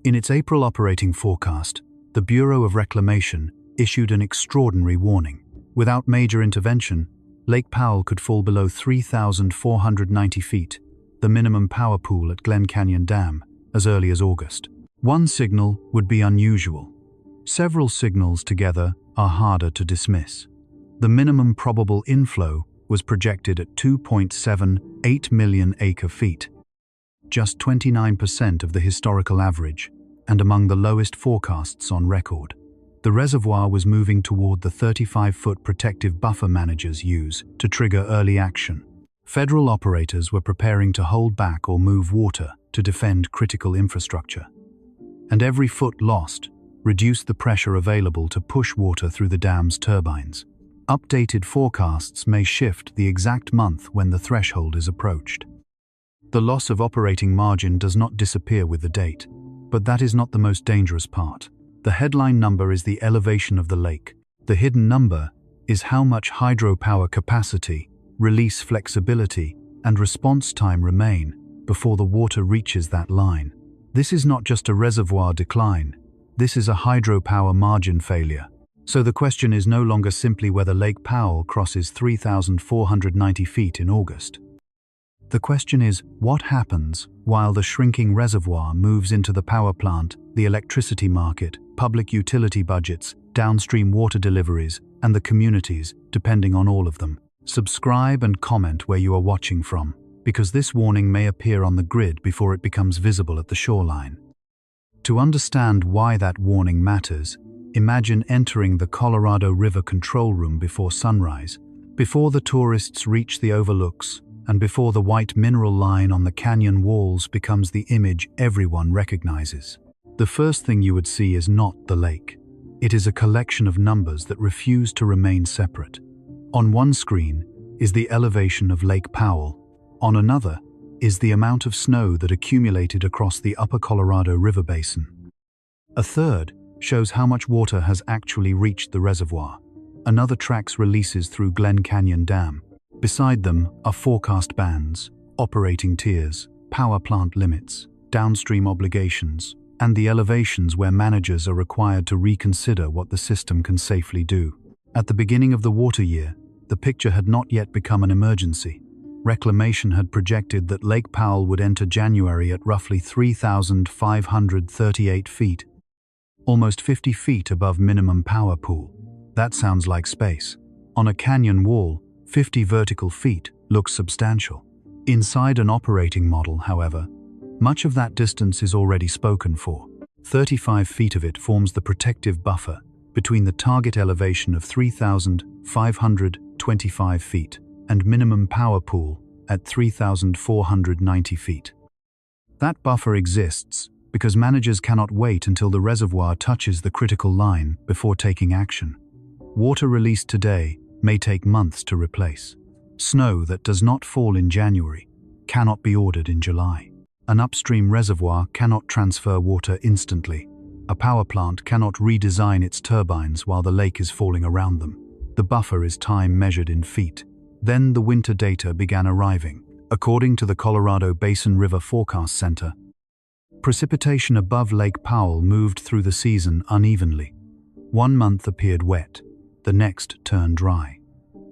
In its April operating forecast, the Bureau of Reclamation issued an extraordinary warning. Without major intervention, Lake Powell could fall below 3,490 feet, the minimum power pool at Glen Canyon Dam, as early as August. One signal would be unusual. Several signals together are harder to dismiss. The minimum probable inflow was projected at 2.78 million acre-feet, just 29% of the historical average, and among the lowest forecasts on record. The reservoir was moving toward the 35-foot protective buffer managers use to trigger early action. Federal operators were preparing to hold back or move water to defend critical infrastructure. And every foot lost reduced the pressure available to push water through the dam's turbines. Updated forecasts may shift the exact month when the threshold is approached. The loss of operating margin does not disappear with the date, but that is not the most dangerous part. The headline number is the elevation of the lake. The hidden number is how much hydropower capacity, release flexibility, and response time remain before the water reaches that line. This is not just a reservoir decline. This is a hydropower margin failure. So the question is no longer simply whether Lake Powell crosses 3,490 feet in August. The question is, what happens while the shrinking reservoir moves into the power plant, the electricity market, public utility budgets, downstream water deliveries, and the communities, depending on all of them? Subscribe and comment where you are watching from, because this warning may appear on the grid before it becomes visible at the shoreline. To understand why that warning matters, imagine entering the Colorado River control room before sunrise, before the tourists reach the overlooks, and before the white mineral line on the canyon walls becomes the image everyone recognizes. The first thing you would see is not the lake. It is a collection of numbers that refuse to remain separate. On one screen is the elevation of Lake Powell. On another is the amount of snow that accumulated across the upper Colorado River basin. A third shows how much water has actually reached the reservoir. Another tracks releases through Glen Canyon Dam. Beside them are forecast bands, operating tiers, power plant limits, downstream obligations, and the elevations where managers are required to reconsider what the system can safely do. At the beginning of the water year, the picture had not yet become an emergency. Reclamation had projected that Lake Powell would enter January at roughly 3,538 feet, almost 50 feet above minimum power pool. That sounds like space. On a canyon wall, 50 vertical feet looks substantial. Inside an operating model, however, much of that distance is already spoken for. 35 feet of it forms the protective buffer between the target elevation of 3,525 feet and minimum power pool at 3,490 feet. That buffer exists because managers cannot wait until the reservoir touches the critical line before taking action. Water released today may take months to replace. Snow that does not fall in January cannot be ordered in July. An upstream reservoir cannot transfer water instantly. A power plant cannot redesign its turbines while the lake is falling around them. The buffer is time measured in feet. Then the winter data began arriving. According to the Colorado Basin River Forecast Center, precipitation above Lake Powell moved through the season unevenly. One month appeared wet, the next turned dry.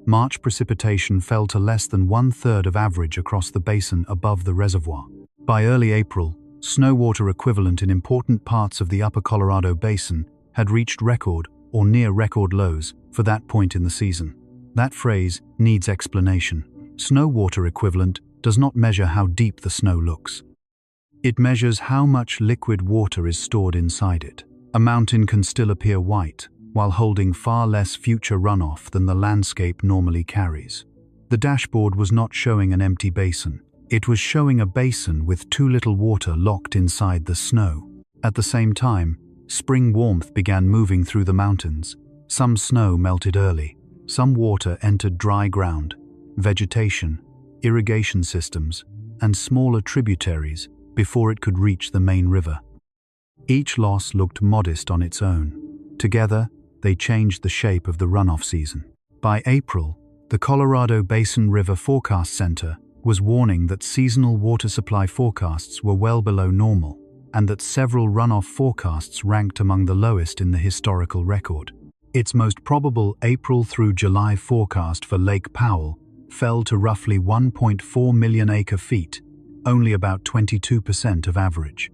March precipitation fell to less than 1/3 of average across the basin above the reservoir. By early April, snow water equivalent in important parts of the upper Colorado Basin had reached record or near record lows for that point in the season. That phrase needs explanation. Snow water equivalent does not measure how deep the snow looks. It measures how much liquid water is stored inside it. A mountain can still appear white, while holding far less future runoff than the landscape normally carries. The dashboard was not showing an empty basin. It was showing a basin with too little water locked inside the snow. At the same time, spring warmth began moving through the mountains. Some snow melted early. Some water entered dry ground, vegetation, irrigation systems, and smaller tributaries before it could reach the main river. Each loss looked modest on its own. Together, they changed the shape of the runoff season. By April, the Colorado Basin River Forecast Center was warning that seasonal water supply forecasts were well below normal. and that several runoff forecasts ranked among the lowest in the historical record. Its most probable April through July forecast for Lake Powell fell to roughly 1.4 million acre-feet, only about 22% of average.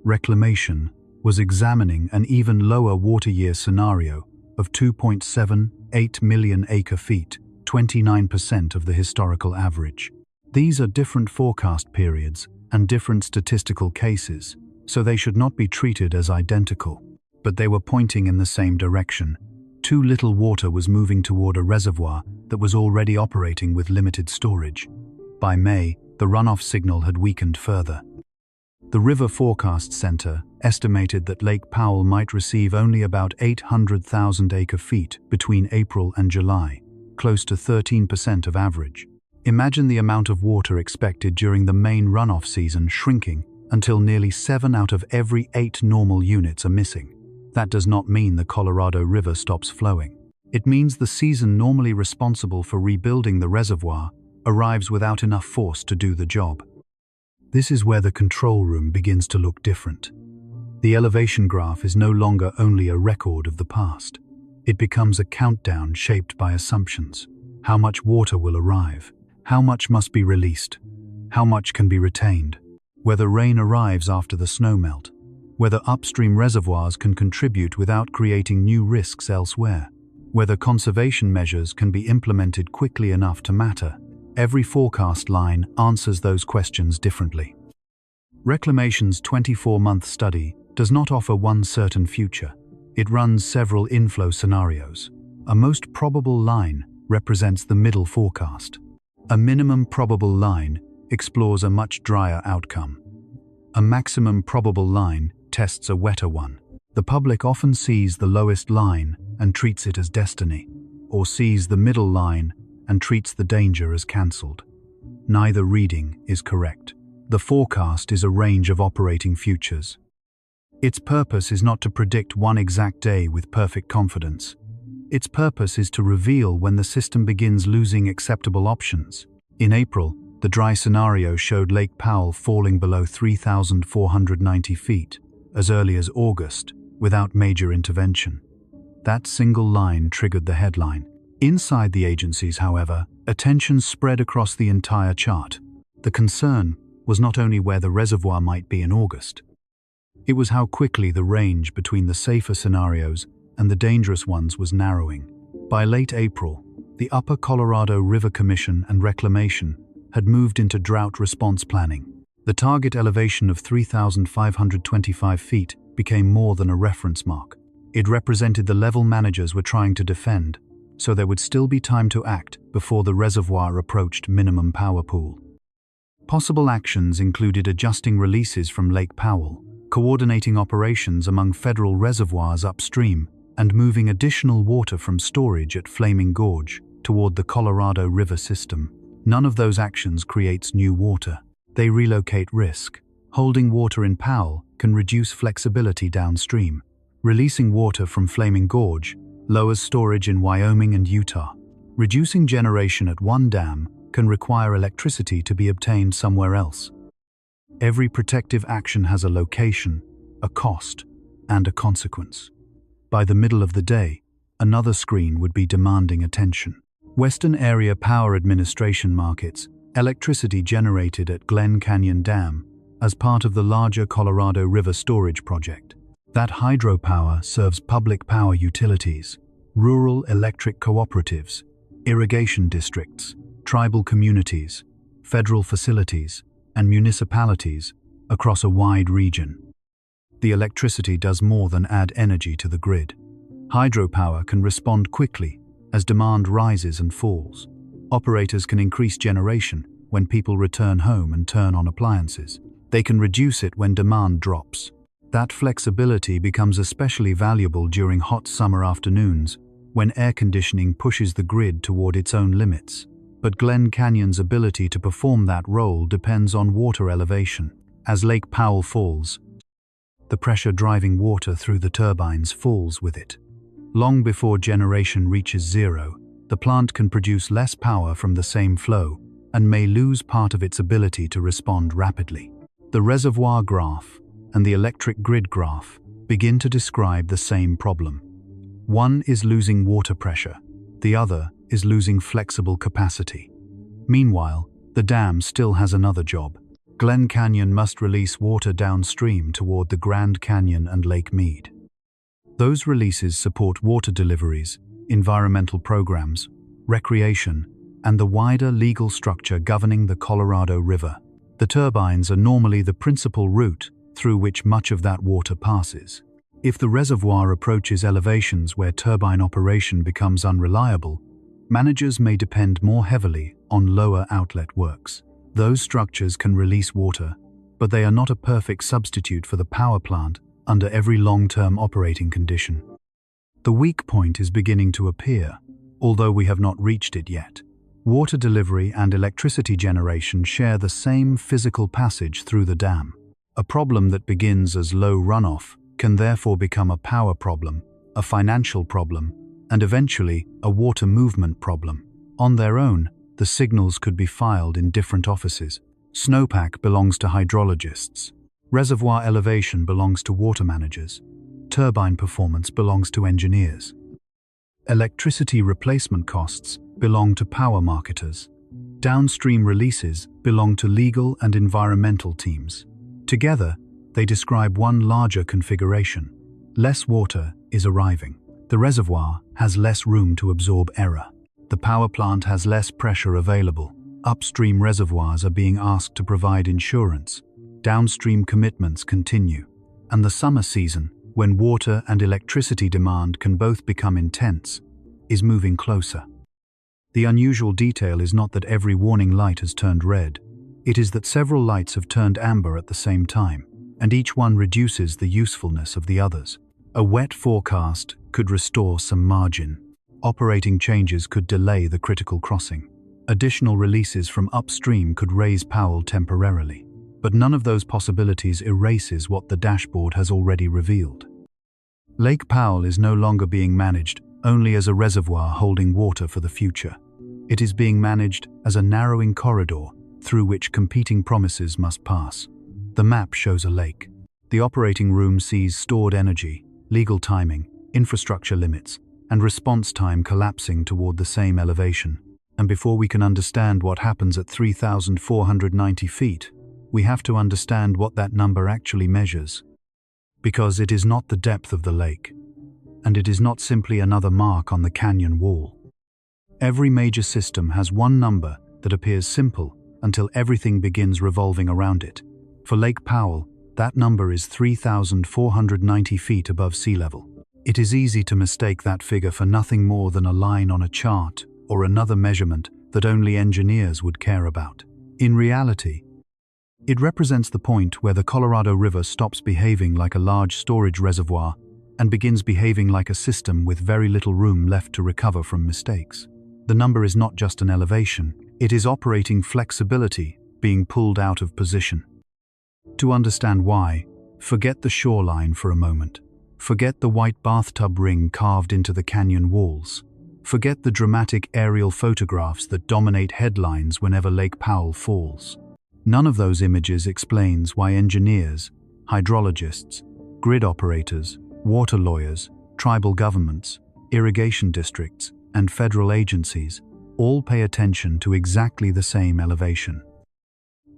Reclamation was examining an even lower water year scenario of 2.78 million acre-feet, 29% of the historical average. These are different forecast periods and different statistical cases, so they should not be treated as identical. But they were pointing in the same direction. Too little water was moving toward a reservoir that was already operating with limited storage. By May, the runoff signal had weakened further. The River Forecast Center estimated that Lake Powell might receive only about 800,000 acre-feet between April and July, close to 13% of average. Imagine the amount of water expected during the main runoff season shrinking until nearly 7 out of every 8 normal units are missing. That does not mean the Colorado River stops flowing. It means the season normally responsible for rebuilding the reservoir arrives without enough force to do the job. This is where the control room begins to look different. The elevation graph is no longer only a record of the past. It becomes a countdown shaped by assumptions. How much water will arrive? How much must be released? How much can be retained? Whether rain arrives after the snowmelt? Whether upstream reservoirs can contribute without creating new risks elsewhere? Whether conservation measures can be implemented quickly enough to matter? Every forecast line answers those questions differently. Reclamation's 24-month study does not offer one certain future. It runs several inflow scenarios. A most probable line represents the middle forecast. A minimum probable line explores a much drier outcome. A maximum probable line tests a wetter one. The public often sees the lowest line and treats it as destiny, or sees the middle line and treats the danger as cancelled. Neither reading is correct. The forecast is a range of operating futures. Its purpose is not to predict one exact day with perfect confidence. Its purpose is to reveal when the system begins losing acceptable options. In April, the dry scenario showed Lake Powell falling below 3,490 feet, as early as August, without major intervention. That single line triggered the headline. Inside the agencies, however, attention spread across the entire chart. The concern was not only where the reservoir might be in August. It was how quickly the range between the safer scenarios and the dangerous ones was narrowing. By late April, the Upper Colorado River Commission and Reclamation had moved into drought response planning. The target elevation of 3,525 feet became more than a reference mark. It represented the level managers were trying to defend, so there would still be time to act before the reservoir approached minimum power pool. Possible actions included adjusting releases from Lake Powell, coordinating operations among federal reservoirs upstream, and moving additional water from storage at Flaming Gorge toward the Colorado River system. None of those actions creates new water. They relocate risk. Holding water in Powell can reduce flexibility downstream. Releasing water from Flaming Gorge lowers storage in Wyoming and Utah. Reducing generation at one dam can require electricity to be obtained somewhere else. Every protective action has a location, a cost, and a consequence. By the middle of the day, another screen would be demanding attention. Western Area Power Administration markets electricity generated at Glen Canyon Dam as part of the larger Colorado River storage project. That hydropower serves public power utilities, rural electric cooperatives, irrigation districts, tribal communities, federal facilities, and municipalities across a wide region. The electricity does more than add energy to the grid. Hydropower can respond quickly as demand rises and falls. Operators can increase generation when people return home and turn on appliances. They can reduce it when demand drops. That flexibility becomes especially valuable during hot summer afternoons when air conditioning pushes the grid toward its own limits. But Glen Canyon's ability to perform that role depends on water elevation. As Lake Powell falls, the pressure driving water through the turbines falls with it. Long before generation reaches zero, the plant can produce less power from the same flow and may lose part of its ability to respond rapidly. The reservoir graph, and the electric grid graph begin to describe the same problem. One is losing water pressure, the other is losing flexible capacity. Meanwhile, the dam still has another job. Glen Canyon must release water downstream toward the Grand Canyon and Lake Mead. Those releases support water deliveries, environmental programs, recreation, and the wider legal structure governing the Colorado River. The turbines are normally the principal route through which much of that water passes. If the reservoir approaches elevations where turbine operation becomes unreliable, managers may depend more heavily on lower outlet works. Those structures can release water, but they are not a perfect substitute for the power plant under every long-term operating condition. The weak point is beginning to appear, although we have not reached it yet. Water delivery and electricity generation share the same physical passage through the dam. A problem that begins as low runoff can therefore become a power problem, a financial problem, and eventually a water movement problem. On their own, the signals could be filed in different offices. Snowpack belongs to hydrologists. Reservoir elevation belongs to water managers. Turbine performance belongs to engineers. Electricity replacement costs belong to power marketers. Downstream releases belong to legal and environmental teams. Together, they describe one larger configuration. Less water is arriving. The reservoir has less room to absorb error. The power plant has less pressure available. Upstream reservoirs are being asked to provide insurance. Downstream commitments continue. And the summer season, when water and electricity demand can both become intense, is moving closer. The unusual detail is not that every warning light has turned red. It is that several lights have turned amber at the same time, and each one reduces the usefulness of the others. A wet forecast could restore some margin. Operating changes could delay the critical crossing. Additional releases from upstream could raise Powell temporarily. But none of those possibilities erases what the dashboard has already revealed. Lake Powell is no longer being managed only as a reservoir holding water for the future. It is being managed as a narrowing corridor through which competing promises must pass. The map shows a lake. The operating room sees stored energy, legal timing, infrastructure limits, and response time collapsing toward the same elevation. And before we can understand what happens at 3,490 feet, we have to understand what that number actually measures. Because it is not the depth of the lake, and it is not simply another mark on the canyon wall. Every major system has one number that appears simple until everything begins revolving around it. For Lake Powell, that number is 3,490 feet above sea level. It is easy to mistake that figure for nothing more than a line on a chart or another measurement that only engineers would care about. In reality, it represents the point where the Colorado River stops behaving like a large storage reservoir and begins behaving like a system with very little room left to recover from mistakes. The number is not just an elevation, it is operating flexibility being pulled out of position. To understand why, forget the shoreline for a moment. Forget the white bathtub ring carved into the canyon walls. Forget the dramatic aerial photographs that dominate headlines whenever Lake Powell falls. None of those images explains why engineers, hydrologists, grid operators, water lawyers, tribal governments, irrigation districts, and federal agencies all pay attention to exactly the same elevation.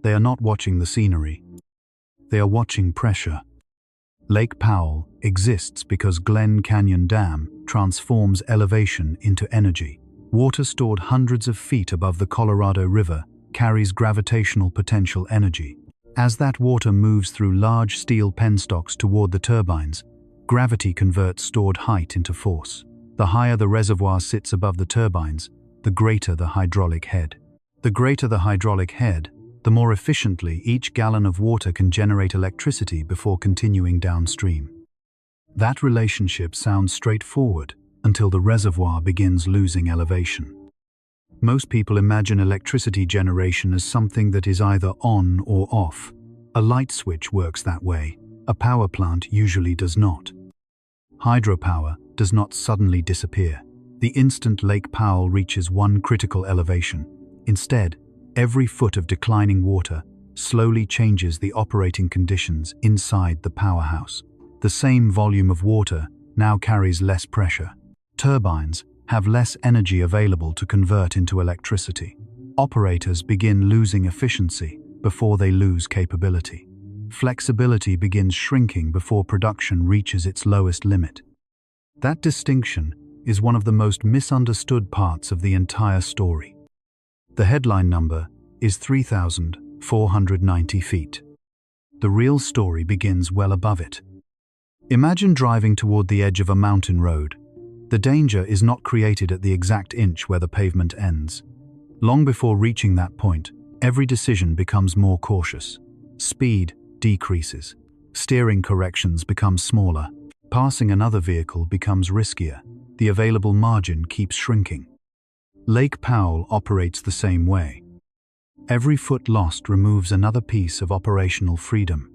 They are not watching the scenery. They are watching pressure. Lake Powell exists because Glen Canyon Dam transforms elevation into energy. Water stored hundreds of feet above the Colorado River carries gravitational potential energy. As that water moves through large steel penstocks toward the turbines, gravity converts stored height into force. The higher the reservoir sits above the turbines, the greater the hydraulic head. The greater the hydraulic head, the more efficiently each gallon of water can generate electricity before continuing downstream. That relationship sounds straightforward until the reservoir begins losing elevation. Most people imagine electricity generation as something that is either on or off. A light switch works that way. A power plant usually does not. Hydropower does not suddenly disappear. The instant Lake Powell reaches one critical elevation. Instead, every foot of declining water slowly changes the operating conditions inside the powerhouse. The same volume of water now carries less pressure. Turbines have less energy available to convert into electricity. Operators begin losing efficiency before they lose capability. Flexibility begins shrinking before production reaches its lowest limit. That distinction is one of the most misunderstood parts of the entire story. The headline number is 3,490 feet. The real story begins well above it. Imagine driving toward the edge of a mountain road. The danger is not created at the exact inch where the pavement ends. Long before reaching that point, every decision becomes more cautious. Speed decreases. Steering corrections become smaller. Passing another vehicle becomes riskier. The available margin keeps shrinking. Lake Powell operates the same way. Every foot lost removes another piece of operational freedom.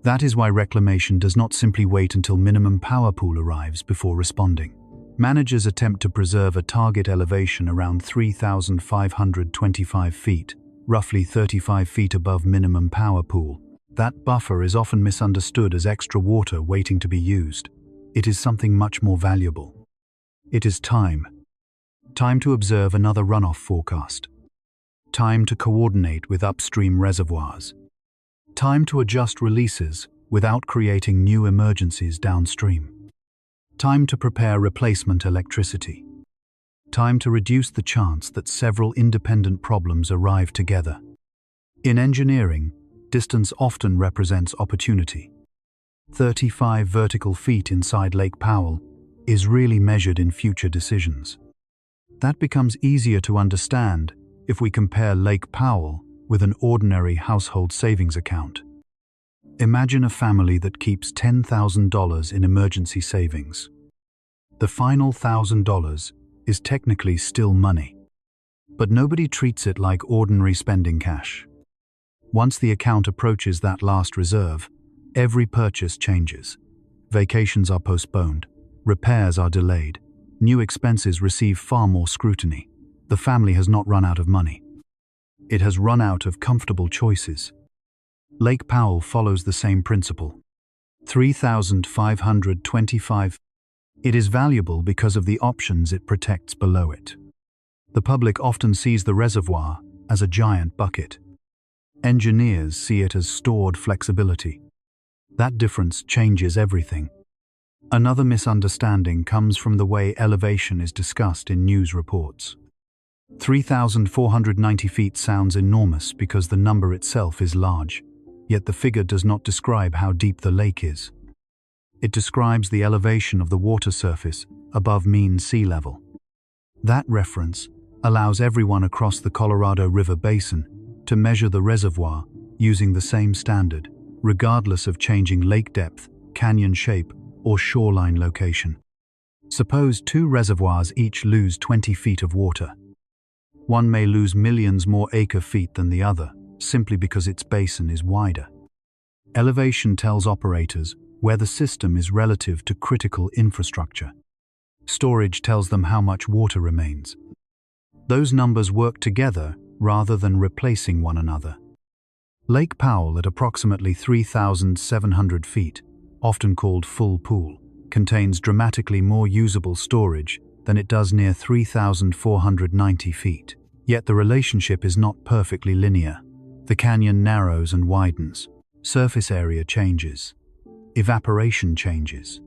That is why reclamation does not simply wait until minimum power pool arrives before responding. Managers attempt to preserve a target elevation around 3,525 feet, roughly 35 feet above minimum power pool. That buffer is often misunderstood as extra water waiting to be used. It is something much more valuable. It is time. Time to observe another runoff forecast. Time to coordinate with upstream reservoirs. Time to adjust releases without creating new emergencies downstream. Time to prepare replacement electricity. Time to reduce the chance that several independent problems arrive together. In engineering, distance often represents opportunity. 35 vertical feet inside Lake Powell is really measured in future decisions. That becomes easier to understand if we compare Lake Powell with an ordinary household savings account. Imagine a family that keeps $10,000 in emergency savings. The final $1,000 is technically still money, but nobody treats it like ordinary spending cash. Once the account approaches that last reserve, every purchase changes. Vacations are postponed, repairs are delayed, new expenses receive far more scrutiny. The family has not run out of money. It has run out of comfortable choices. Lake Powell follows the same principle. 3,525. It is valuable because of the options it protects below it. The public often sees the reservoir as a giant bucket. Engineers see it as stored flexibility. That difference changes everything. Another misunderstanding comes from the way elevation is discussed in news reports. 3,490 feet sounds enormous because the number itself is large, yet the figure does not describe how deep the lake is. It describes the elevation of the water surface above mean sea level. That reference allows everyone across the Colorado River Basin to measure the reservoir using the same standard, regardless of changing lake depth, canyon shape, or shoreline location. Suppose two reservoirs each lose 20 feet of water. One may lose millions more acre-feet than the other, simply because its basin is wider. Elevation tells operators where the system is relative to critical infrastructure. Storage tells them how much water remains. Those numbers work together rather than replacing one another. Lake Powell, at approximately 3,700 feet, often called full pool, contains dramatically more usable storage than it does near 3,490 feet. Yet the relationship is not perfectly linear. The canyon narrows and widens. Surface area changes. Evaporation changes.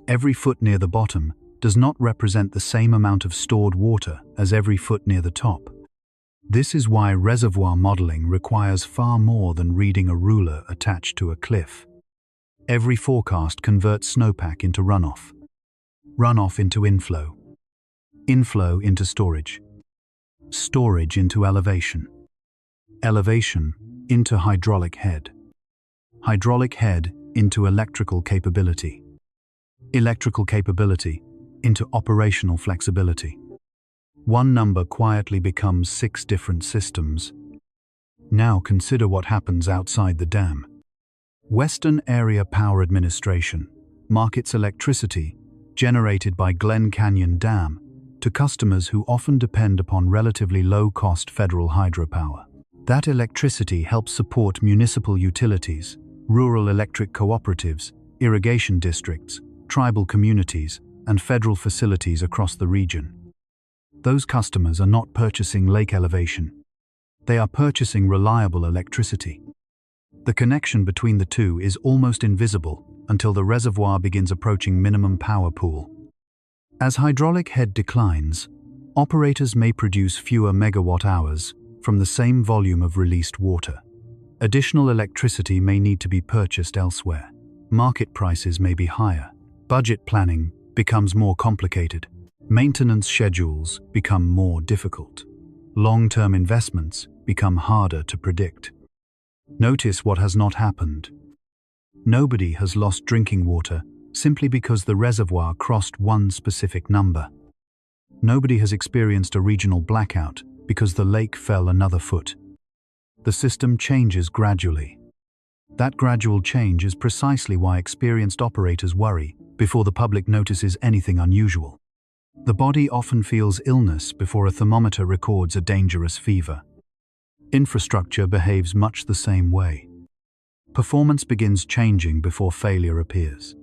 Every foot near the bottom does not represent the same amount of stored water as every foot near the top. This is why reservoir modeling requires far more than reading a ruler attached to a cliff. Every forecast converts snowpack into runoff, runoff into inflow, inflow into storage, storage into elevation, elevation into hydraulic head, hydraulic head into electrical capability, electrical capability into operational flexibility. One number quietly becomes 6 different systems. Now consider what happens outside the dam. Western Area Power Administration markets electricity generated by Glen Canyon Dam to customers who often depend upon relatively low-cost federal hydropower. That electricity helps support municipal utilities, rural electric cooperatives, irrigation districts, tribal communities, and federal facilities across the region. Those customers are not purchasing lake elevation. They are purchasing reliable electricity. The connection between the two is almost invisible until the reservoir begins approaching minimum power pool. As hydraulic head declines, operators may produce fewer megawatt-hours from the same volume of released water. Additional electricity may need to be purchased elsewhere. Market prices may be higher. Budget planning becomes more complicated. Maintenance schedules become more difficult. Long-term investments become harder to predict. Notice what has not happened. Nobody has lost drinking water simply because the reservoir crossed one specific number. Nobody has experienced a regional blackout because the lake fell another foot. The system changes gradually. That gradual change is precisely why experienced operators worry before the public notices anything unusual. The body often feels illness before a thermometer records a dangerous fever. Infrastructure behaves much the same way. Performance begins changing before failure appears.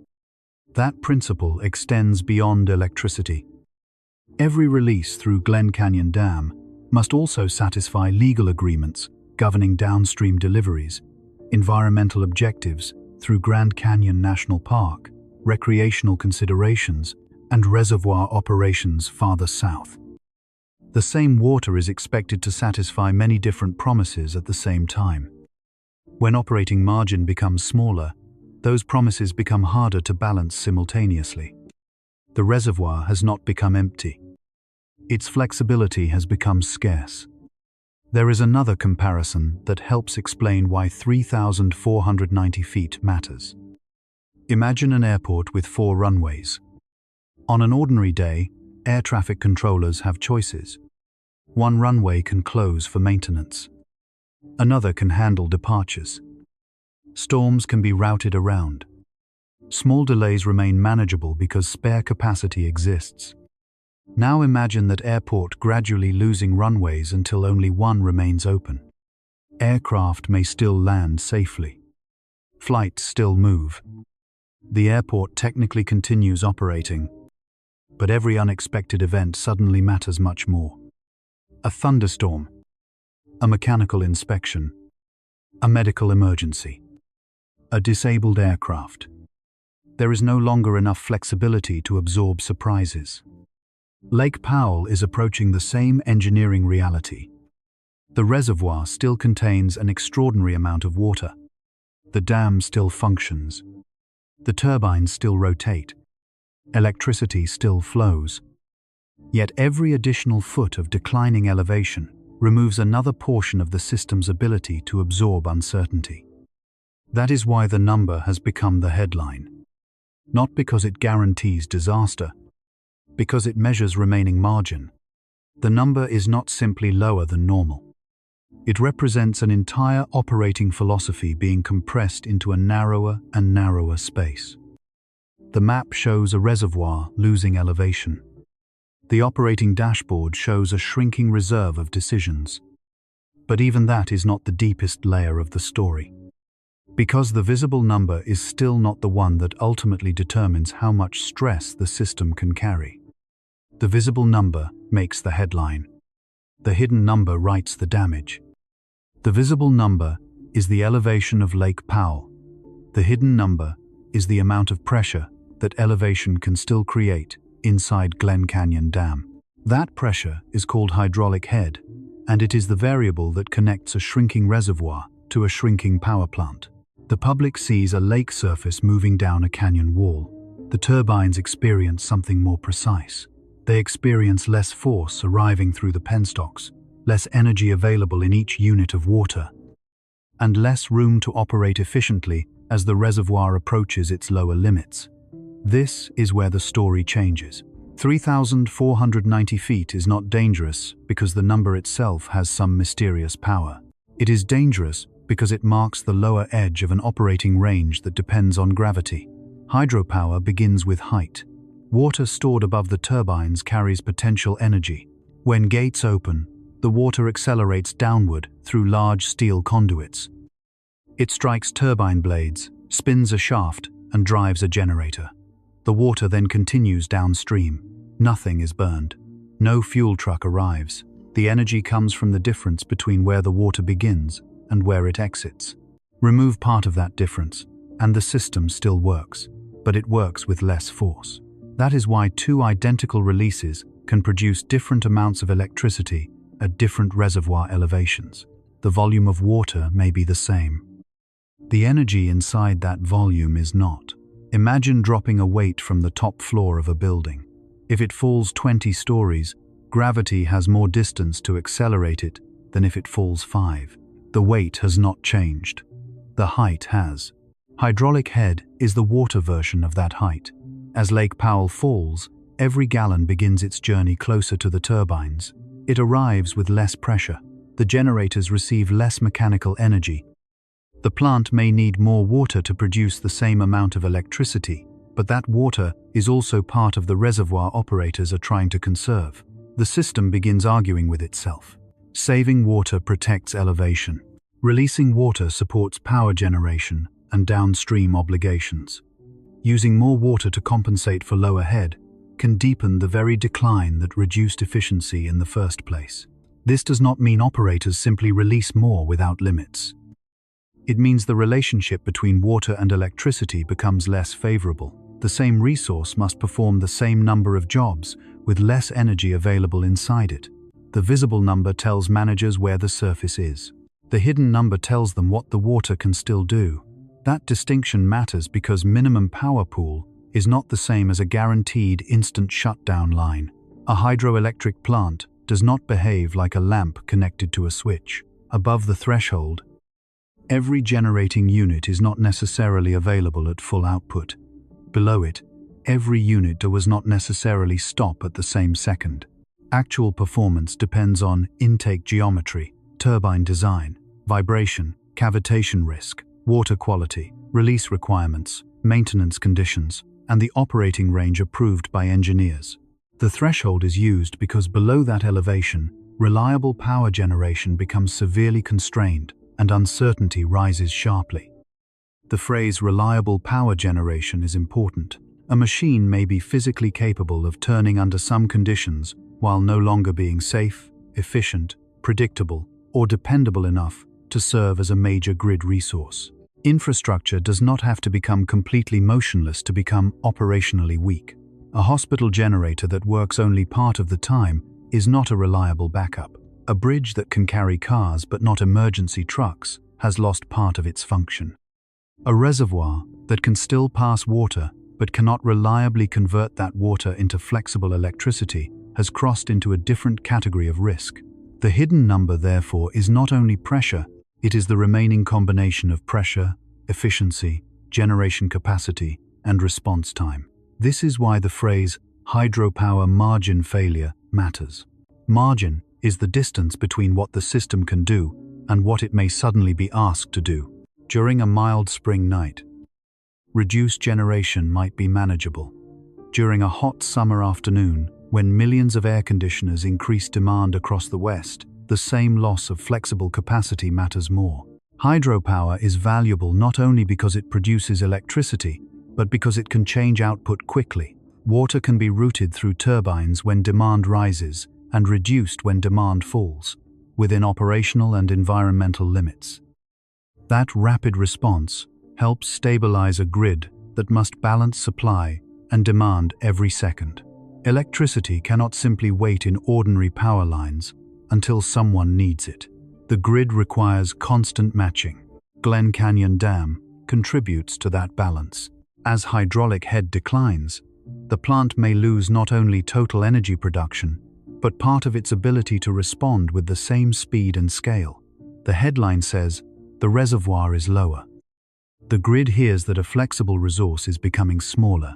That principle extends beyond electricity. Every release through Glen Canyon Dam must also satisfy legal agreements governing downstream deliveries, environmental objectives through Grand Canyon National Park, recreational considerations, and reservoir operations farther south. The same water is expected to satisfy many different promises at the same time. When operating margin becomes smaller, those promises become harder to balance simultaneously. The reservoir has not become empty. Its flexibility has become scarce. There is another comparison that helps explain why 3,490 feet matters. Imagine an airport with 4 runways. On an ordinary day, air traffic controllers have choices. One runway can close for maintenance. Another can handle departures. Storms can be routed around. Small delays remain manageable because spare capacity exists. Now imagine that airport gradually losing runways until only one remains open. Aircraft may still land safely. Flights still move. The airport technically continues operating, but every unexpected event suddenly matters much more. A thunderstorm, a mechanical inspection, a medical emergency, a disabled aircraft. There is no longer enough flexibility to absorb surprises. Lake Powell is approaching the same engineering reality. The reservoir still contains an extraordinary amount of water. The dam still functions. The turbines still rotate. Electricity still flows. Yet every additional foot of declining elevation removes another portion of the system's ability to absorb uncertainty. That is why the number has become the headline. Not because it guarantees disaster, because it measures remaining margin. The number is not simply lower than normal. It represents an entire operating philosophy being compressed into a narrower and narrower space. The map shows a reservoir losing elevation. The operating dashboard shows a shrinking reserve of decisions. But even that is not the deepest layer of the story. Because the visible number is still not the one that ultimately determines how much stress the system can carry. The visible number makes the headline. The hidden number writes the damage. The visible number is the elevation of Lake Powell. The hidden number is the amount of pressure that elevation can still create inside Glen Canyon Dam. That pressure is called hydraulic head, and it is the variable that connects a shrinking reservoir to a shrinking power plant. The public sees a lake surface moving down a canyon wall. The turbines experience something more precise. They experience less force arriving through the penstocks, less energy available in each unit of water, and less room to operate efficiently as the reservoir approaches its lower limits. This is where the story changes. 3,490 feet is not dangerous because the number itself has some mysterious power. It is dangerous because it marks the lower edge of an operating range that depends on gravity. Hydropower begins with height. Water stored above the turbines carries potential energy. When gates open, the water accelerates downward through large steel conduits. It strikes turbine blades, spins a shaft, and drives a generator. The water then continues downstream. Nothing is burned. No fuel truck arrives. The energy comes from the difference between where the water begins and where it exits. Remove part of that difference, and the system still works, but it works with less force. That is why two identical releases can produce different amounts of electricity at different reservoir elevations. The volume of water may be the same. The energy inside that volume is not. Imagine dropping a weight from the top floor of a building. If it falls 20 stories, gravity has more distance to accelerate it than if it falls 5. The weight has not changed. The height has. Hydraulic head is the water version of that height. As Lake Powell falls, every gallon begins its journey closer to the turbines. It arrives with less pressure. The generators receive less mechanical energy. The plant may need more water to produce the same amount of electricity, but that water is also part of the reservoir operators are trying to conserve. The system begins arguing with itself. Saving water protects elevation. Releasing water supports power generation and downstream obligations. Using more water to compensate for lower head can deepen the very decline that reduced efficiency in the first place. This does not mean operators simply release more without limits. It means the relationship between water and electricity becomes less favorable. The same resource must perform the same number of jobs with less energy available inside it. The visible number tells managers where the surface is. The hidden number tells them what the water can still do. That distinction matters because minimum power pool is not the same as a guaranteed instant shutdown line. A hydroelectric plant does not behave like a lamp connected to a switch. Above the threshold, every generating unit is not necessarily available at full output. Below it, every unit does not necessarily stop at the same second. Actual performance depends on intake geometry, turbine design, vibration, cavitation risk, water quality, release requirements, maintenance conditions, and the operating range approved by engineers. The threshold is used because below that elevation, reliable power generation becomes severely constrained and uncertainty rises sharply. The phrase reliable power generation is important. A machine may be physically capable of turning under some conditions while no longer being safe, efficient, predictable, or dependable enough to serve as a major grid resource. Infrastructure does not have to become completely motionless to become operationally weak. A hospital generator that works only part of the time is not a reliable backup. A bridge that can carry cars but not emergency trucks has lost part of its function. A reservoir that can still pass water but cannot reliably convert that water into flexible electricity has crossed into a different category of risk. The hidden number, therefore, is not only pressure, it is the remaining combination of pressure, efficiency, generation capacity, and response time. This is why the phrase hydropower margin failure matters. Margin is the distance between what the system can do and what it may suddenly be asked to do. During a mild spring night, reduced generation might be manageable. During a hot summer afternoon, when millions of air conditioners increase demand across the West, the same loss of flexible capacity matters more. Hydropower is valuable not only because it produces electricity, but because it can change output quickly. Water can be routed through turbines when demand rises and reduced when demand falls, within operational and environmental limits. That rapid response helps stabilize a grid that must balance supply and demand every second. Electricity cannot simply wait in ordinary power lines until someone needs it. The grid requires constant matching. Glen Canyon Dam contributes to that balance. As hydraulic head declines, the plant may lose not only total energy production, but part of its ability to respond with the same speed and scale. The headline says, "The reservoir is lower." The grid hears that a flexible resource is becoming smaller.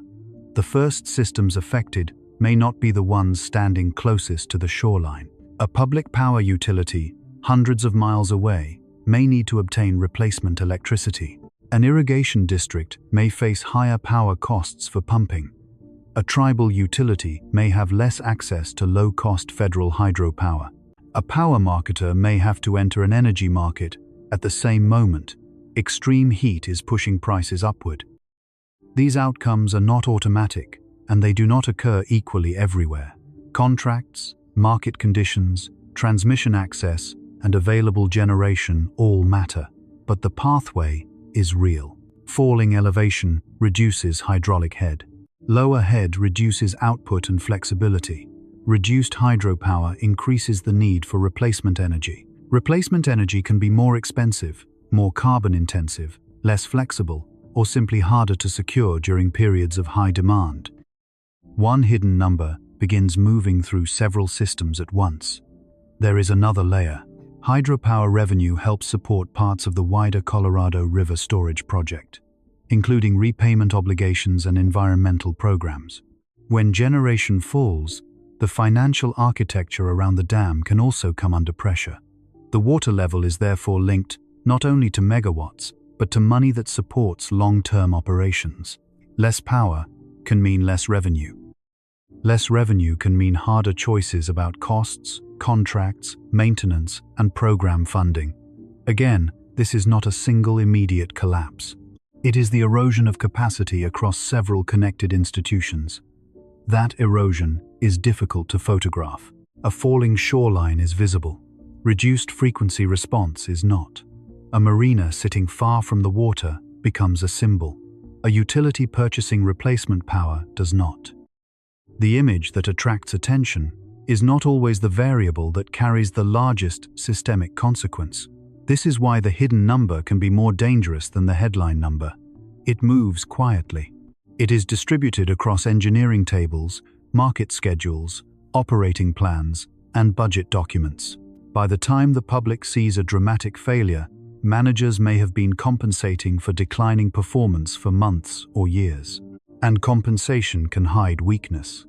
The first systems affected may not be the ones standing closest to the shoreline. A public power utility, hundreds of miles away, may need to obtain replacement electricity. An irrigation district may face higher power costs for pumping. A tribal utility may have less access to low-cost federal hydropower. A power marketer may have to enter an energy market at the same moment. Extreme heat is pushing prices upward. These outcomes are not automatic, and they do not occur equally everywhere. Contracts, market conditions, transmission access, and available generation all matter, but the pathway is real. Falling elevation reduces hydraulic head. Lower head reduces output and flexibility. Reduced hydropower increases the need for replacement energy. Replacement energy can be more expensive, more carbon-intensive, less flexible, or simply harder to secure during periods of high demand. One hidden number begins moving through several systems at once. There is another layer. Hydropower revenue helps support parts of the wider Colorado River storage project, including repayment obligations and environmental programs. When generation falls, the financial architecture around the dam can also come under pressure. The water level is therefore linked not only to megawatts, but to money that supports long-term operations. Less power can mean less revenue. Less revenue can mean harder choices about costs, contracts, maintenance, and program funding. Again, this is not a single immediate collapse. It is the erosion of capacity across several connected institutions. That erosion is difficult to photograph. A falling shoreline is visible. Reduced frequency response is not. A marina sitting far from the water becomes a symbol. A utility purchasing replacement power does not. The image that attracts attention is not always the variable that carries the largest systemic consequence. This is why the hidden number can be more dangerous than the headline number. It moves quietly. It is distributed across engineering tables, market schedules, operating plans, and budget documents. By the time the public sees a dramatic failure, managers may have been compensating for declining performance for months or years. And compensation can hide weakness.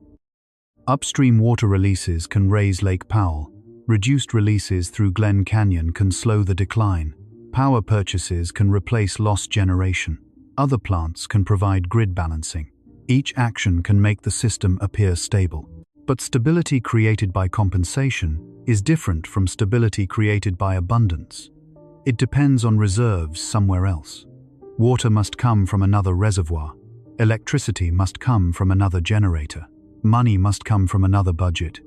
Upstream water releases can raise Lake Powell. Reduced releases through Glen Canyon can slow the decline. Power purchases can replace lost generation. Other plants can provide grid balancing. Each action can make the system appear stable. But stability created by compensation is different from stability created by abundance. It depends on reserves somewhere else. Water must come from another reservoir. Electricity must come from another generator. Money must come from another budget.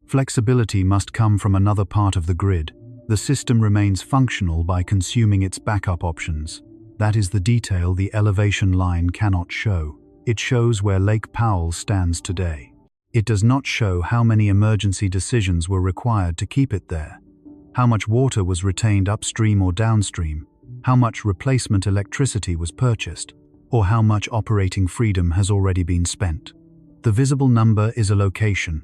Flexibility must come from another part of the grid. The system remains functional by consuming its backup options. That is the detail the elevation line cannot show. It shows where Lake Powell stands today. It does not show how many emergency decisions were required to keep it there, how much water was retained upstream or downstream, how much replacement electricity was purchased, or how much operating freedom has already been spent. The visible number is a location.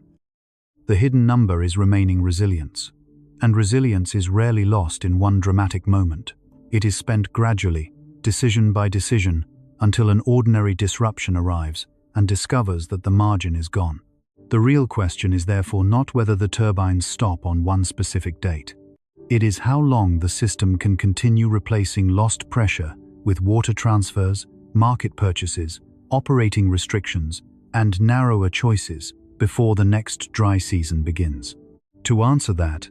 The hidden number is remaining resilience. And resilience is rarely lost in one dramatic moment. It is spent gradually, decision by decision, until an ordinary disruption arrives and discovers that the margin is gone. The real question is therefore not whether the turbines stop on one specific date. It is how long the system can continue replacing lost pressure with water transfers, market purchases, operating restrictions, and narrower choices before the next dry season begins. To answer that,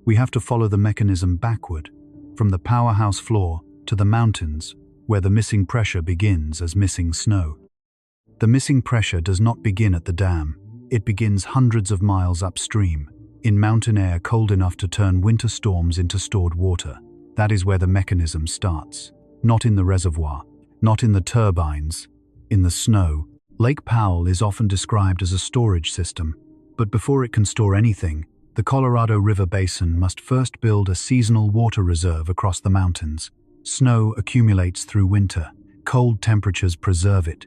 we have to follow the mechanism backward, from the powerhouse floor to the mountains, where the missing pressure begins as missing snow. The missing pressure does not begin at the dam. It begins hundreds of miles upstream, in mountain air cold enough to turn winter storms into stored water. That is where the mechanism starts. Not in the reservoir, not in the turbines, in the snow. Lake Powell is often described as a storage system, but before it can store anything, the Colorado River Basin must first build a seasonal water reserve across the mountains. Snow accumulates through winter. Cold temperatures preserve it.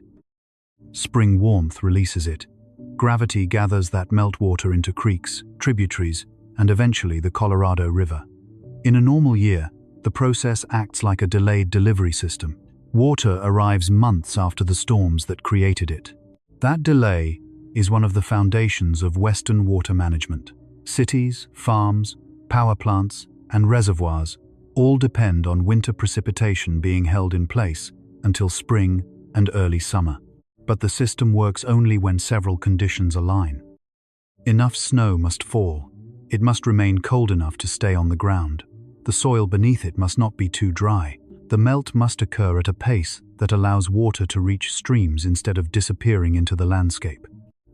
Spring warmth releases it. Gravity gathers that meltwater into creeks, tributaries, and eventually the Colorado River. In a normal year, the process acts like a delayed delivery system. Water arrives months after the storms that created it. That delay is one of the foundations of Western water management. Cities, farms, power plants, and reservoirs all depend on winter precipitation being held in place until spring and early summer. But the system works only when several conditions align. Enough snow must fall, It must remain cold enough to stay on the ground. The soil beneath it must not be too dry. The melt must occur at a pace that allows water to reach streams instead of disappearing into the landscape.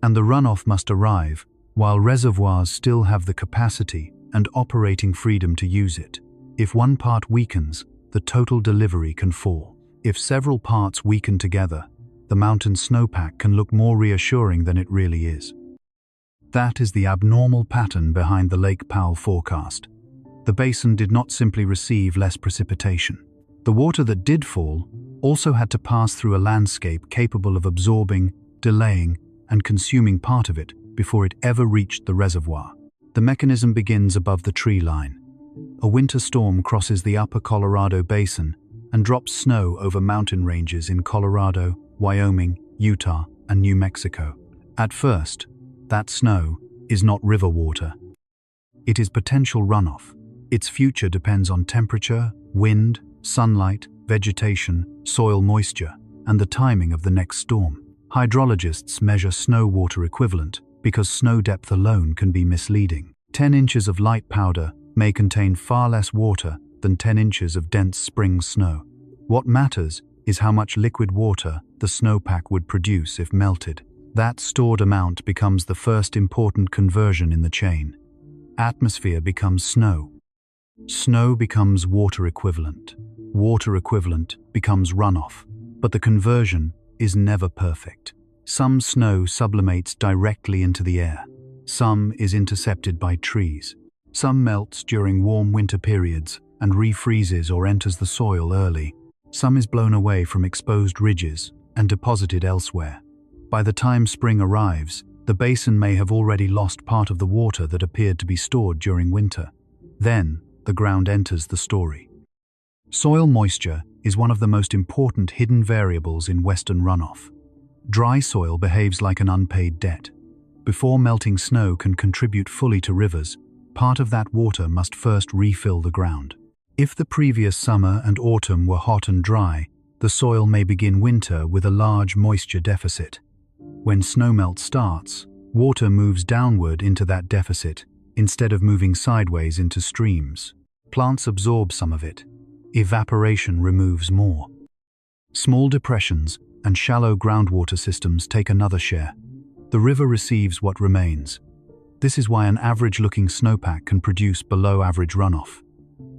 And the runoff must arrive while reservoirs still have the capacity and operating freedom to use it. If one part weakens, the total delivery can fall. If several parts weaken together, the mountain snowpack can look more reassuring than it really is. That is the abnormal pattern behind the Lake Powell forecast. The basin did not simply receive less precipitation. The water that did fall also had to pass through a landscape capable of absorbing, delaying, and consuming part of it before it ever reached the reservoir. The mechanism begins above the tree line. A winter storm crosses the upper Colorado Basin and drops snow over mountain ranges in Colorado, Wyoming, Utah, and New Mexico. At first, that snow is not river water. It is potential runoff. Its future depends on temperature, wind, sunlight, vegetation, soil moisture, and the timing of the next storm. Hydrologists measure snow water equivalent because snow depth alone can be misleading. 10 inches of light powder may contain far less water than 10 inches of dense spring snow. What matters is how much liquid water the snowpack would produce if melted. That stored amount becomes the first important conversion in the chain. Atmosphere becomes snow. Snow becomes water equivalent. Water equivalent becomes runoff. But the conversion is never perfect. Some snow sublimates directly into the air. Some is intercepted by trees. Some melts during warm winter periods and refreezes or enters the soil early. Some is blown away from exposed ridges and deposited elsewhere. By the time spring arrives, the basin may have already lost part of the water that appeared to be stored during winter. Then, the ground enters the story. Soil moisture is one of the most important hidden variables in western runoff. Dry soil behaves like an unpaid debt. Before melting snow can contribute fully to rivers, part of that water must first refill the ground. If the previous summer and autumn were hot and dry, the soil may begin winter with a large moisture deficit. When snowmelt starts, water moves downward into that deficit instead of moving sideways into streams. Plants absorb some of it. Evaporation removes more. Small depressions and shallow groundwater systems take another share. The river receives what remains. This is why an average-looking snowpack can produce below-average runoff.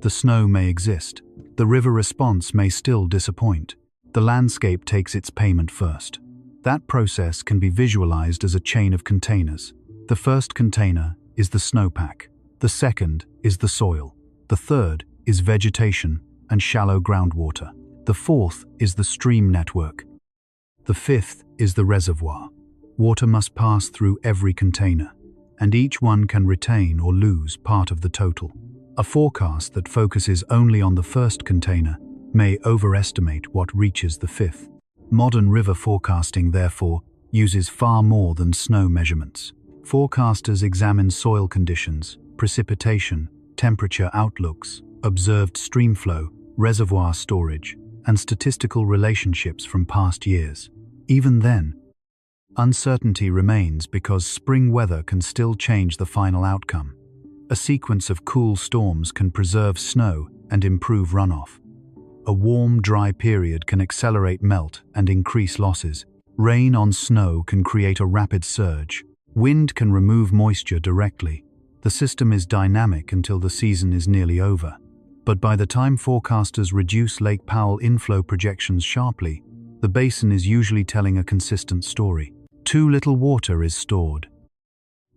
The snow may exist. The river response may still disappoint. The landscape takes its payment first. That process can be visualized as a chain of containers. The first container is the snowpack. The second is the soil. The third is vegetation and shallow groundwater. The fourth is the stream network. The fifth is the reservoir. Water must pass through every container, and each one can retain or lose part of the total. A forecast that focuses only on the first container may overestimate what reaches the fifth. Modern river forecasting, therefore, uses far more than snow measurements. Forecasters examine soil conditions, precipitation, temperature outlooks, observed streamflow, reservoir storage, and statistical relationships from past years. Even then, uncertainty remains because spring weather can still change the final outcome. A sequence of cool storms can preserve snow and improve runoff. A warm, dry period can accelerate melt and increase losses. Rain on snow can create a rapid surge. Wind can remove moisture directly. The system is dynamic until the season is nearly over. But by the time forecasters reduce Lake Powell inflow projections sharply, the basin is usually telling a consistent story. Too little water is stored.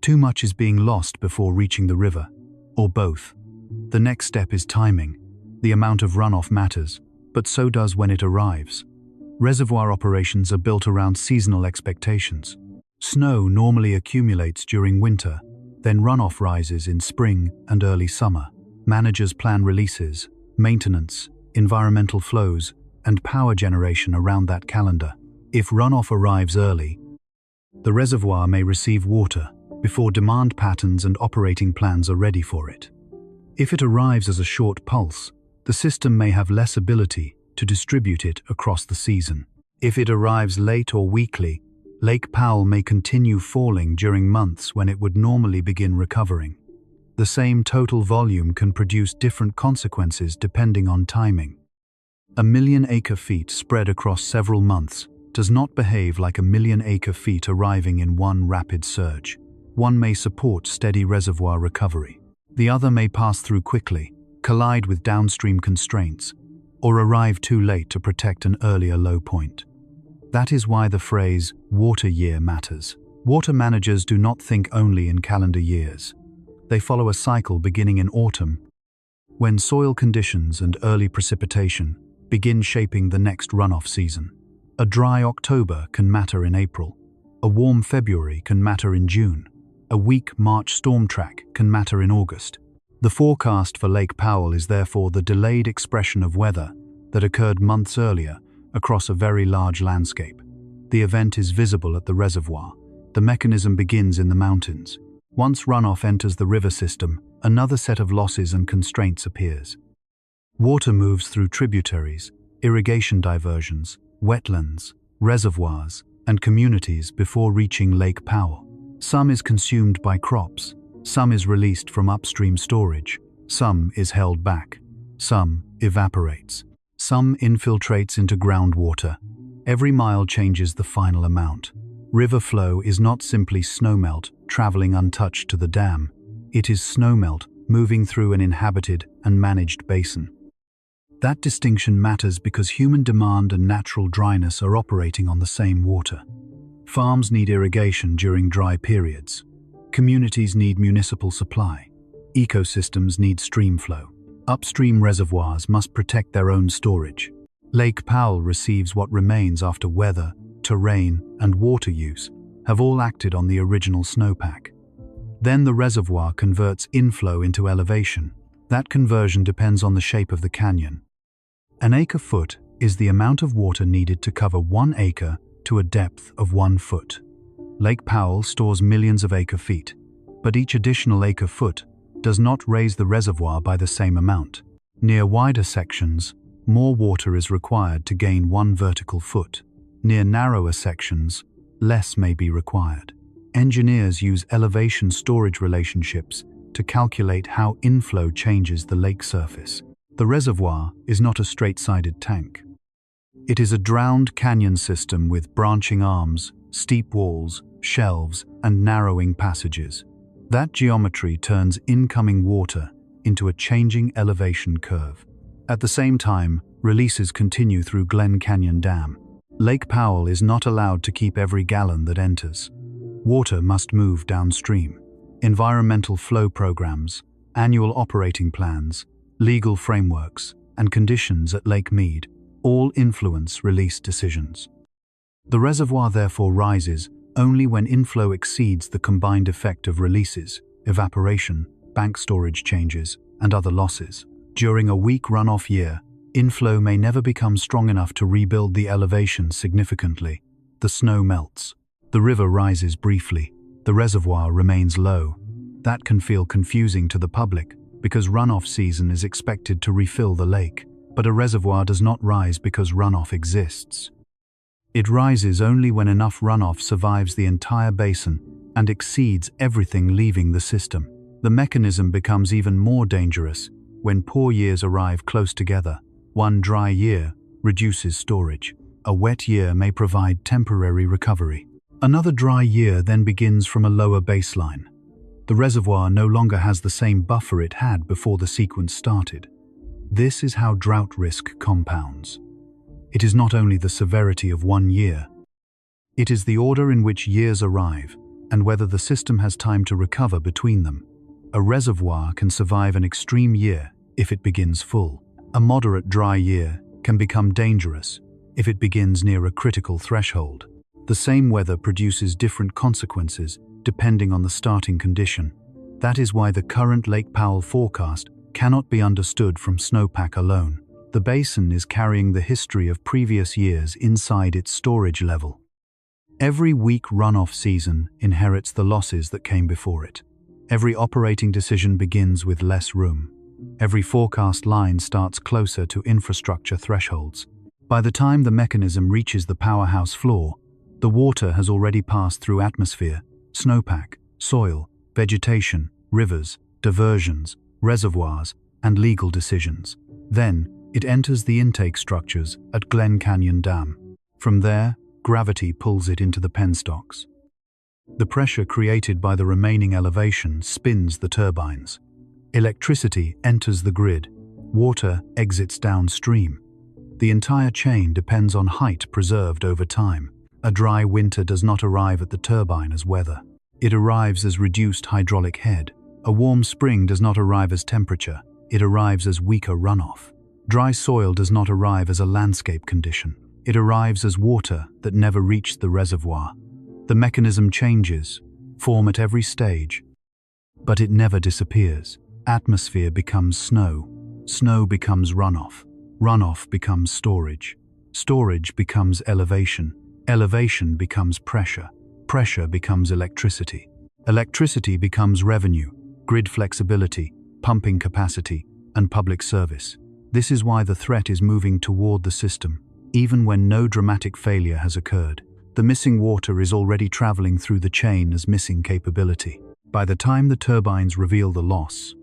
Too much is being lost before reaching the river, or both. The next step is timing. The amount of runoff matters, but so does when it arrives. Reservoir operations are built around seasonal expectations. Snow normally accumulates during winter, then runoff rises in spring and early summer. Managers plan releases, maintenance, environmental flows, and power generation around that calendar. If runoff arrives early, the reservoir may receive water before demand patterns and operating plans are ready for it. If it arrives as a short pulse, the system may have less ability to distribute it across the season. If it arrives late or weakly, Lake Powell may continue falling during months when it would normally begin recovering. The same total volume can produce different consequences depending on timing. A million acre-feet spread across several months does not behave like a million acre-feet arriving in one rapid surge. One may support steady reservoir recovery. The other may pass through quickly, collide with downstream constraints, or arrive too late to protect an earlier low point. That is why the phrase water year matters. Water managers do not think only in calendar years. They follow a cycle beginning in autumn, when soil conditions and early precipitation begin shaping the next runoff season. A dry October can matter in April. A warm February can matter in June. A weak March storm track can matter in August. The forecast for Lake Powell is therefore the delayed expression of weather that occurred months earlier across a very large landscape. The event is visible at the reservoir. The mechanism begins in the mountains. Once runoff enters the river system, another set of losses and constraints appears. Water moves through tributaries, irrigation diversions, wetlands, reservoirs, and communities before reaching Lake Powell. Some is consumed by crops, some is released from upstream storage, some is held back, some evaporates, some infiltrates into groundwater. Every mile changes the final amount. River flow is not simply snowmelt traveling untouched to the dam. It is snowmelt moving through an inhabited and managed basin. That distinction matters because human demand and natural dryness are operating on the same water. Farms need irrigation during dry periods. Communities need municipal supply. Ecosystems need stream flow. Upstream reservoirs must protect their own storage. Lake Powell receives what remains after weather, terrain, and water use have all acted on the original snowpack. Then the reservoir converts inflow into elevation. That conversion depends on the shape of the canyon. An acre-foot is the amount of water needed to cover 1 acre to a depth of 1 foot. Lake Powell stores millions of acre-feet, but each additional acre-foot does not raise the reservoir by the same amount. Near wider sections, more water is required to gain 1 vertical foot. Near narrower sections, less may be required. Engineers use elevation storage relationships to calculate how inflow changes the lake surface. The reservoir is not a straight-sided tank. It is a drowned canyon system with branching arms, steep walls, shelves, and narrowing passages. That geometry turns incoming water into a changing elevation curve. At the same time, releases continue through Glen Canyon Dam. Lake Powell is not allowed to keep every gallon that enters. Water must move downstream. Environmental flow programs, annual operating plans, legal frameworks, and conditions at Lake Mead all influence release decisions. The reservoir therefore rises only when inflow exceeds the combined effect of releases, evaporation, bank storage changes, and other losses. During a weak runoff year, inflow may never become strong enough to rebuild the elevation significantly. The snow melts. The river rises briefly. The reservoir remains low. That can feel confusing to the public because runoff season is expected to refill the lake, but a reservoir does not rise because runoff exists. It rises only when enough runoff survives the entire basin and exceeds everything leaving the system. The mechanism becomes even more dangerous when poor years arrive close together. One dry year reduces storage. A wet year may provide temporary recovery. Another dry year then begins from a lower baseline. The reservoir no longer has the same buffer it had before the sequence started. This is how drought risk compounds. It is not only the severity of one year. It is the order in which years arrive and whether the system has time to recover between them. A reservoir can survive an extreme year if it begins full. A moderate dry year can become dangerous if it begins near a critical threshold. The same weather produces different consequences depending on the starting condition. That is why the current Lake Powell forecast cannot be understood from snowpack alone. The basin is carrying the history of previous years inside its storage level. Every weak runoff season inherits the losses that came before it. Every operating decision begins with less room. Every forecast line starts closer to infrastructure thresholds. By the time the mechanism reaches the powerhouse floor, the water has already passed through atmosphere, snowpack, soil, vegetation, rivers, diversions, reservoirs, and legal decisions. Then, it enters the intake structures at Glen Canyon Dam. From there, gravity pulls it into the penstocks. The pressure created by the remaining elevation spins the turbines. Electricity enters the grid. Water exits downstream. The entire chain depends on height preserved over time. A dry winter does not arrive at the turbine as weather. It arrives as reduced hydraulic head. A warm spring does not arrive as temperature. It arrives as weaker runoff. Dry soil does not arrive as a landscape condition. It arrives as water that never reached the reservoir. The mechanism changes, form at every stage, but it never disappears. Atmosphere becomes snow. Snow becomes runoff. Runoff becomes storage. Storage becomes elevation. Elevation becomes pressure. Pressure becomes electricity. Electricity becomes revenue, grid flexibility, pumping capacity, and public service. This is why the threat is moving toward the system, even when no dramatic failure has occurred. The missing water is already traveling through the chain as missing capability. By the time the turbines reveal the loss,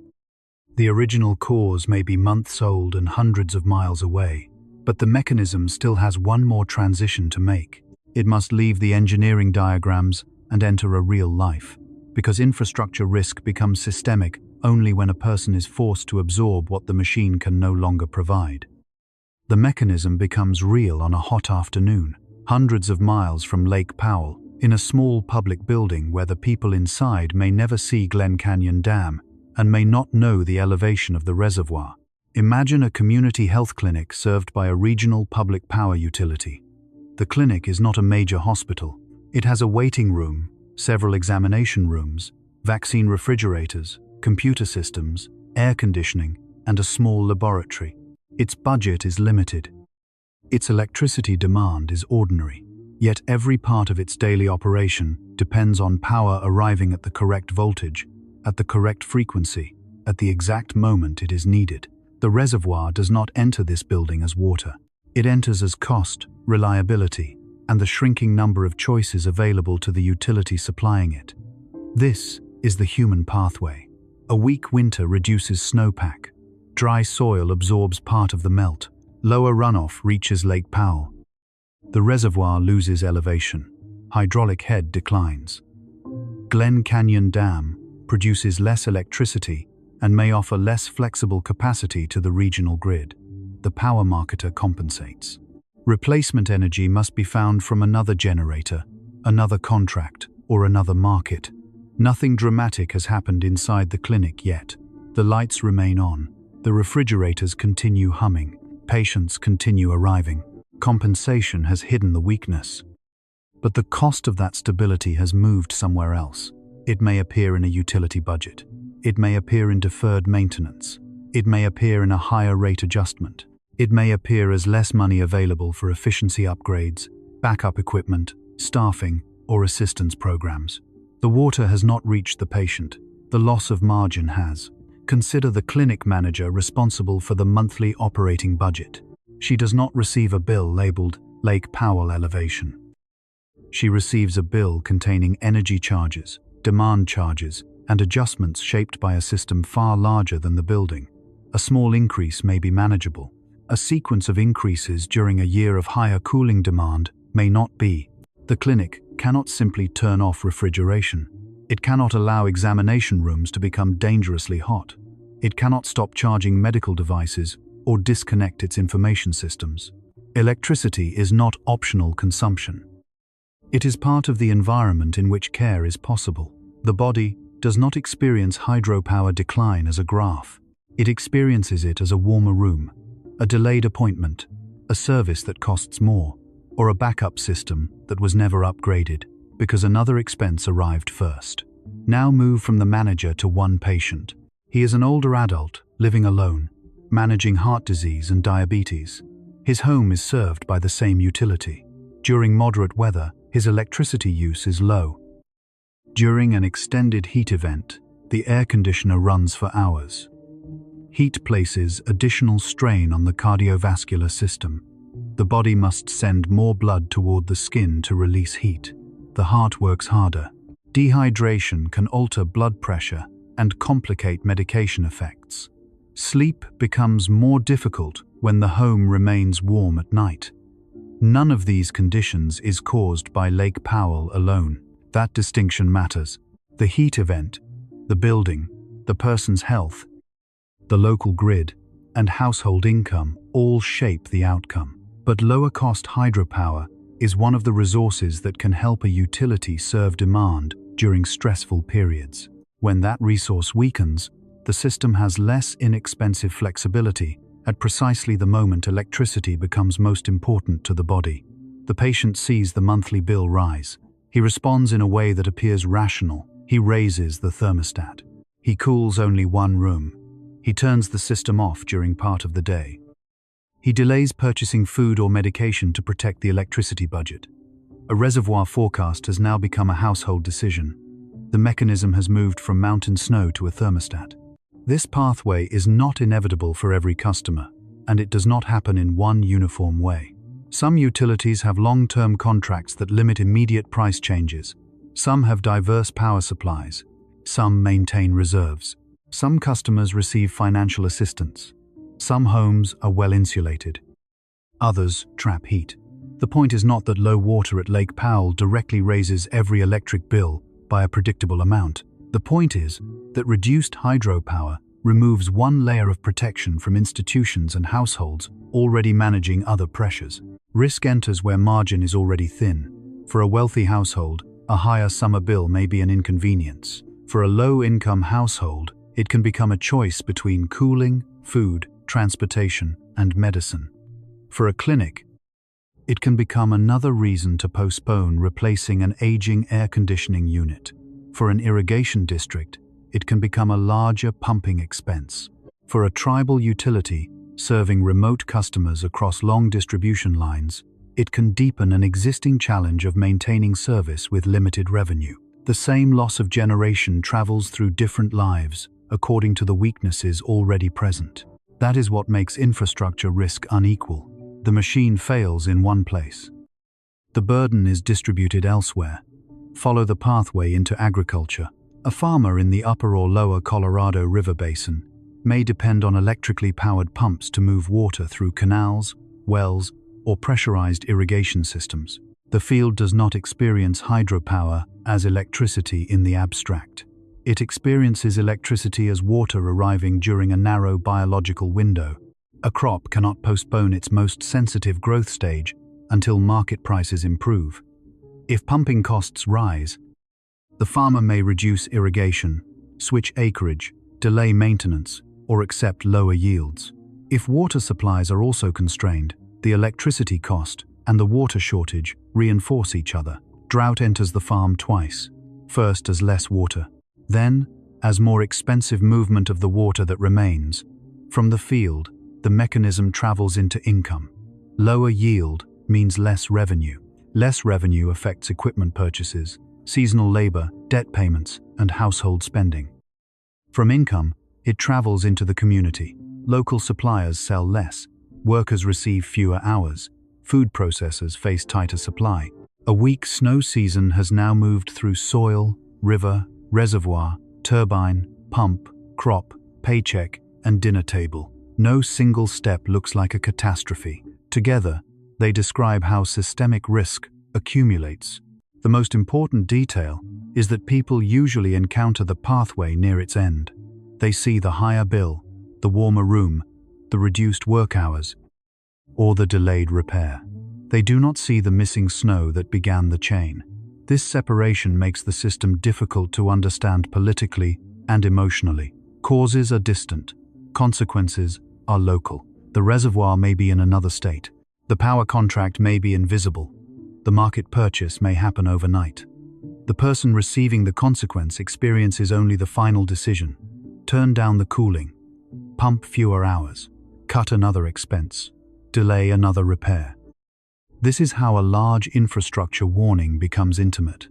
the original cause may be months old and hundreds of miles away, but the mechanism still has one more transition to make. It must leave the engineering diagrams and enter a real life, because infrastructure risk becomes systemic only when a person is forced to absorb what the machine can no longer provide. The mechanism becomes real on a hot afternoon, hundreds of miles from Lake Powell, in a small public building where the people inside may never see Glen Canyon Dam and may not know the elevation of the reservoir. Imagine a community health clinic served by a regional public power utility. The clinic is not a major hospital. It has a waiting room, several examination rooms, vaccine refrigerators, computer systems, air conditioning, and a small laboratory. Its budget is limited. Its electricity demand is ordinary, yet every part of its daily operation depends on power arriving at the correct voltage, at the correct frequency, at the exact moment it is needed. The reservoir does not enter this building as water. It enters as cost, reliability, and the shrinking number of choices available to the utility supplying it. This is the human pathway. A weak winter reduces snowpack. Dry soil absorbs part of the melt. Lower runoff reaches Lake Powell. The reservoir loses elevation. Hydraulic head declines. Glen Canyon Dam produces less electricity and may offer less flexible capacity to the regional grid. The power marketer compensates. Replacement energy must be found from another generator, another contract, or another market. Nothing dramatic has happened inside the clinic yet. The lights remain on. The refrigerators continue humming. Patients continue arriving. Compensation has hidden the weakness. But the cost of that stability has moved somewhere else. It may appear in a utility budget. It may appear in deferred maintenance. It may appear in a higher rate adjustment. It may appear as less money available for efficiency upgrades, backup equipment, staffing, or assistance programs. The water has not reached the patient. The loss of margin has. Consider the clinic manager responsible for the monthly operating budget. She does not receive a bill labeled Lake Powell elevation. She receives a bill containing energy charges, demand charges, and adjustments shaped by a system far larger than the building. A small increase may be manageable. A sequence of increases during a year of higher cooling demand may not be. The clinic cannot simply turn off refrigeration. It cannot allow examination rooms to become dangerously hot. It cannot stop charging medical devices or disconnect its information systems. Electricity is not optional consumption. It is part of the environment in which care is possible. The body does not experience hydropower decline as a graph. It experiences it as a warmer room, a delayed appointment, a service that costs more, or a backup system that was never upgraded because another expense arrived first. Now move from the manager to one patient. He is an older adult, living alone, managing heart disease and diabetes. His home is served by the same utility. During moderate weather, his electricity use is low. During an extended heat event, the air conditioner runs for hours. Heat places additional strain on the cardiovascular system. The body must send more blood toward the skin to release heat. The heart works harder. Dehydration can alter blood pressure and complicate medication effects. Sleep becomes more difficult when the home remains warm at night. None of these conditions is caused by Lake Powell alone. That distinction matters. The heat event, the building, the person's health, the local grid, and household income all shape the outcome. But lower-cost hydropower is one of the resources that can help a utility serve demand during stressful periods. When that resource weakens, the system has less inexpensive flexibility at precisely the moment electricity becomes most important to the body. The patient sees the monthly bill rise. He responds in a way that appears rational. He raises the thermostat. He cools only one room. He turns the system off during part of the day. He delays purchasing food or medication to protect the electricity budget. A reservoir forecast has now become a household decision. The mechanism has moved from mountain snow to a thermostat. This pathway is not inevitable for every customer, and it does not happen in one uniform way. Some utilities have long-term contracts that limit immediate price changes. Some have diverse power supplies. Some maintain reserves. Some customers receive financial assistance. Some homes are well insulated. Others trap heat. The point is not that low water at Lake Powell directly raises every electric bill by a predictable amount. The point is that reduced hydropower removes one layer of protection from institutions and households already managing other pressures. Risk enters where margin is already thin. For a wealthy household, a higher summer bill may be an inconvenience. For a low-income household, it can become a choice between cooling, food, transportation, and medicine. For a clinic, it can become another reason to postpone replacing an aging air conditioning unit. For an irrigation district, it can become a larger pumping expense. For a tribal utility serving remote customers across long distribution lines, it can deepen an existing challenge of maintaining service with limited revenue. The same loss of generation travels through different lives according to the weaknesses already present. That is what makes infrastructure risk unequal. The machine fails in one place. The burden is distributed elsewhere. Follow the pathway into agriculture. A farmer in the upper or lower Colorado River Basin may depend on electrically powered pumps to move water through canals, wells, or pressurized irrigation systems. The field does not experience hydropower as electricity in the abstract. It experiences electricity as water arriving during a narrow biological window. A crop cannot postpone its most sensitive growth stage until market prices improve. If pumping costs rise, the farmer may reduce irrigation, switch acreage, delay maintenance, or accept lower yields. If water supplies are also constrained, the electricity cost and the water shortage reinforce each other. Drought enters the farm twice, first as less water, then as more expensive movement of the water that remains. From the field, the mechanism travels into income. Lower yield means less revenue. Less revenue affects equipment purchases, seasonal labor, debt payments, and household spending. From income, it travels into the community. Local suppliers sell less. Workers receive fewer hours. Food processors face tighter supply. A weak snow season has now moved through soil, river, reservoir, turbine, pump, crop, paycheck, and dinner table. No single step looks like a catastrophe. Together, they describe how systemic risk accumulates. The most important detail is that people usually encounter the pathway near its end. They see the higher bill, the warmer room, the reduced work hours, or the delayed repair. They do not see the missing snow that began the chain. This separation makes the system difficult to understand politically and emotionally. Causes are distant. Consequences are local. The reservoir may be in another state. The power contract may be invisible. The market purchase may happen overnight. The person receiving the consequence experiences only the final decision. Turn down the cooling. Pump fewer hours. Cut another expense. Delay another repair. This is how a large infrastructure warning becomes intimate.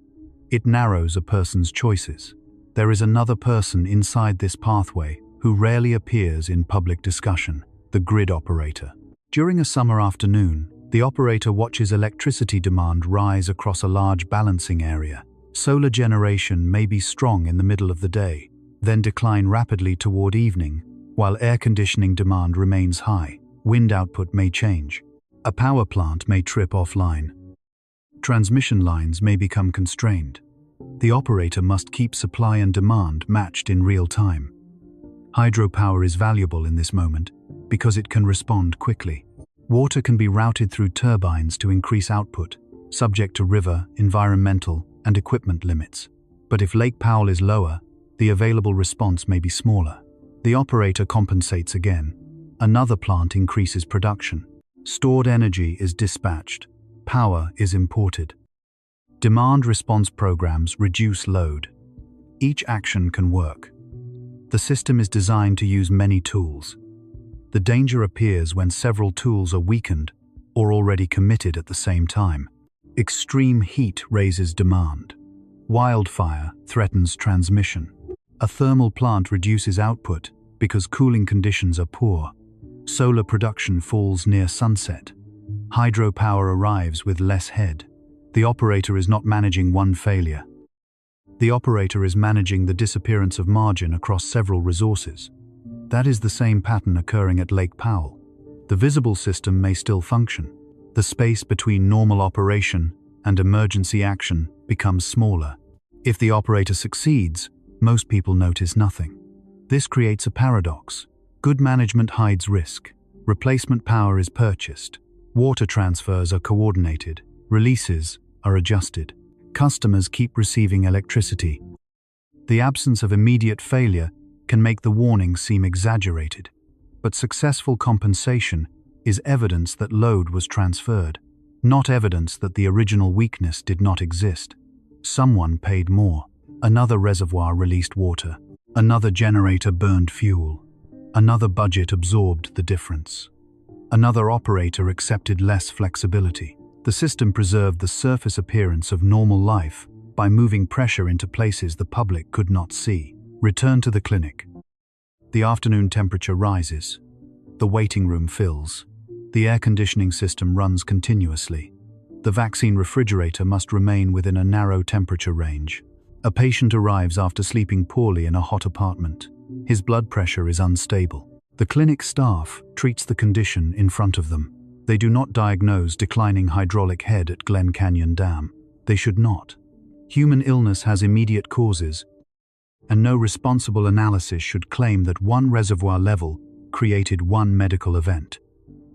It narrows a person's choices. There is another person inside this pathway who rarely appears in public discussion, the grid operator. During a summer afternoon, the operator watches electricity demand rise across a large balancing area. Solar generation may be strong in the middle of the day. then decline rapidly toward evening, while air conditioning demand remains high. Wind output may change. A power plant may trip offline. Transmission lines may become constrained. The operator must keep supply and demand matched in real time. Hydropower is valuable in this moment because it can respond quickly. Water can be routed through turbines to increase output, subject to river, environmental, and equipment limits. But if Lake Powell is lower, the available response may be smaller. The operator compensates again. Another plant increases production. Stored energy is dispatched. Power is imported. Demand response programs reduce load. Each action can work. The system is designed to use many tools. The danger appears when several tools are weakened or already committed at the same time. Extreme heat raises demand. Wildfire threatens transmission. A thermal plant reduces output because cooling conditions are poor. Solar production falls near sunset. Hydropower arrives with less head. The operator is not managing one failure. The operator is managing the disappearance of margin across several resources. That is the same pattern occurring at Lake Powell. The visible system may still function. The space between normal operation and emergency action becomes smaller. If the operator succeeds, most people notice nothing. This creates a paradox. Good management hides risk. Replacement power is purchased. Water transfers are coordinated. Releases are adjusted. Customers keep receiving electricity. The absence of immediate failure can make the warning seem exaggerated, but successful compensation is evidence that load was transferred, not evidence that the original weakness did not exist. Someone paid more. Another reservoir released water. Another generator burned fuel. Another budget absorbed the difference. Another operator accepted less flexibility. The system preserved the surface appearance of normal life by moving pressure into places the public could not see. Return to the clinic. The afternoon temperature rises. The waiting room fills. The air conditioning system runs continuously. The vaccine refrigerator must remain within a narrow temperature range. A patient arrives after sleeping poorly in a hot apartment. His blood pressure is unstable. The clinic staff treats the condition in front of them. They do not diagnose declining hydraulic head at Glen Canyon Dam. They should not. Human illness has immediate causes, and no responsible analysis should claim that one reservoir level created one medical event.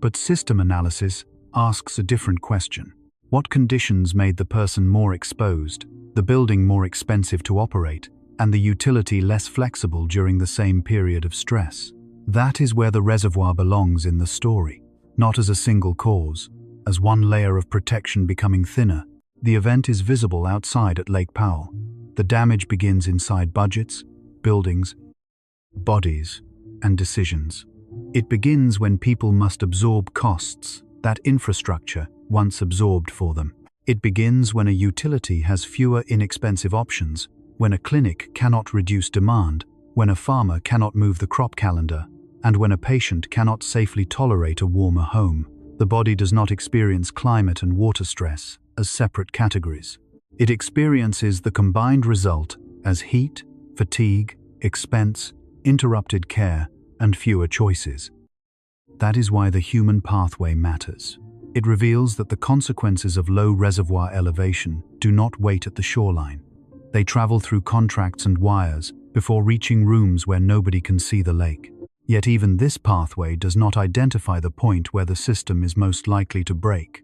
But system analysis asks a different question. What conditions made the person more exposed, the building more expensive to operate, and the utility less flexible during the same period of stress? That is where the reservoir belongs in the story. Not as a single cause, as one layer of protection becoming thinner. The event is visible outside at Lake Powell. The damage begins inside budgets, buildings, bodies, and decisions. It begins when people must absorb costs that infrastructure once absorbed for them. It begins when a utility has fewer inexpensive options, when a clinic cannot reduce demand, when a farmer cannot move the crop calendar, and when a patient cannot safely tolerate a warmer home. The body does not experience climate and water stress as separate categories. It experiences the combined result as heat, fatigue, expense, interrupted care, and fewer choices. That is why the human pathway matters. It reveals that the consequences of low reservoir elevation do not wait at the shoreline. They travel through contracts and wires before reaching rooms where nobody can see the lake. Yet even this pathway does not identify the point where the system is most likely to break.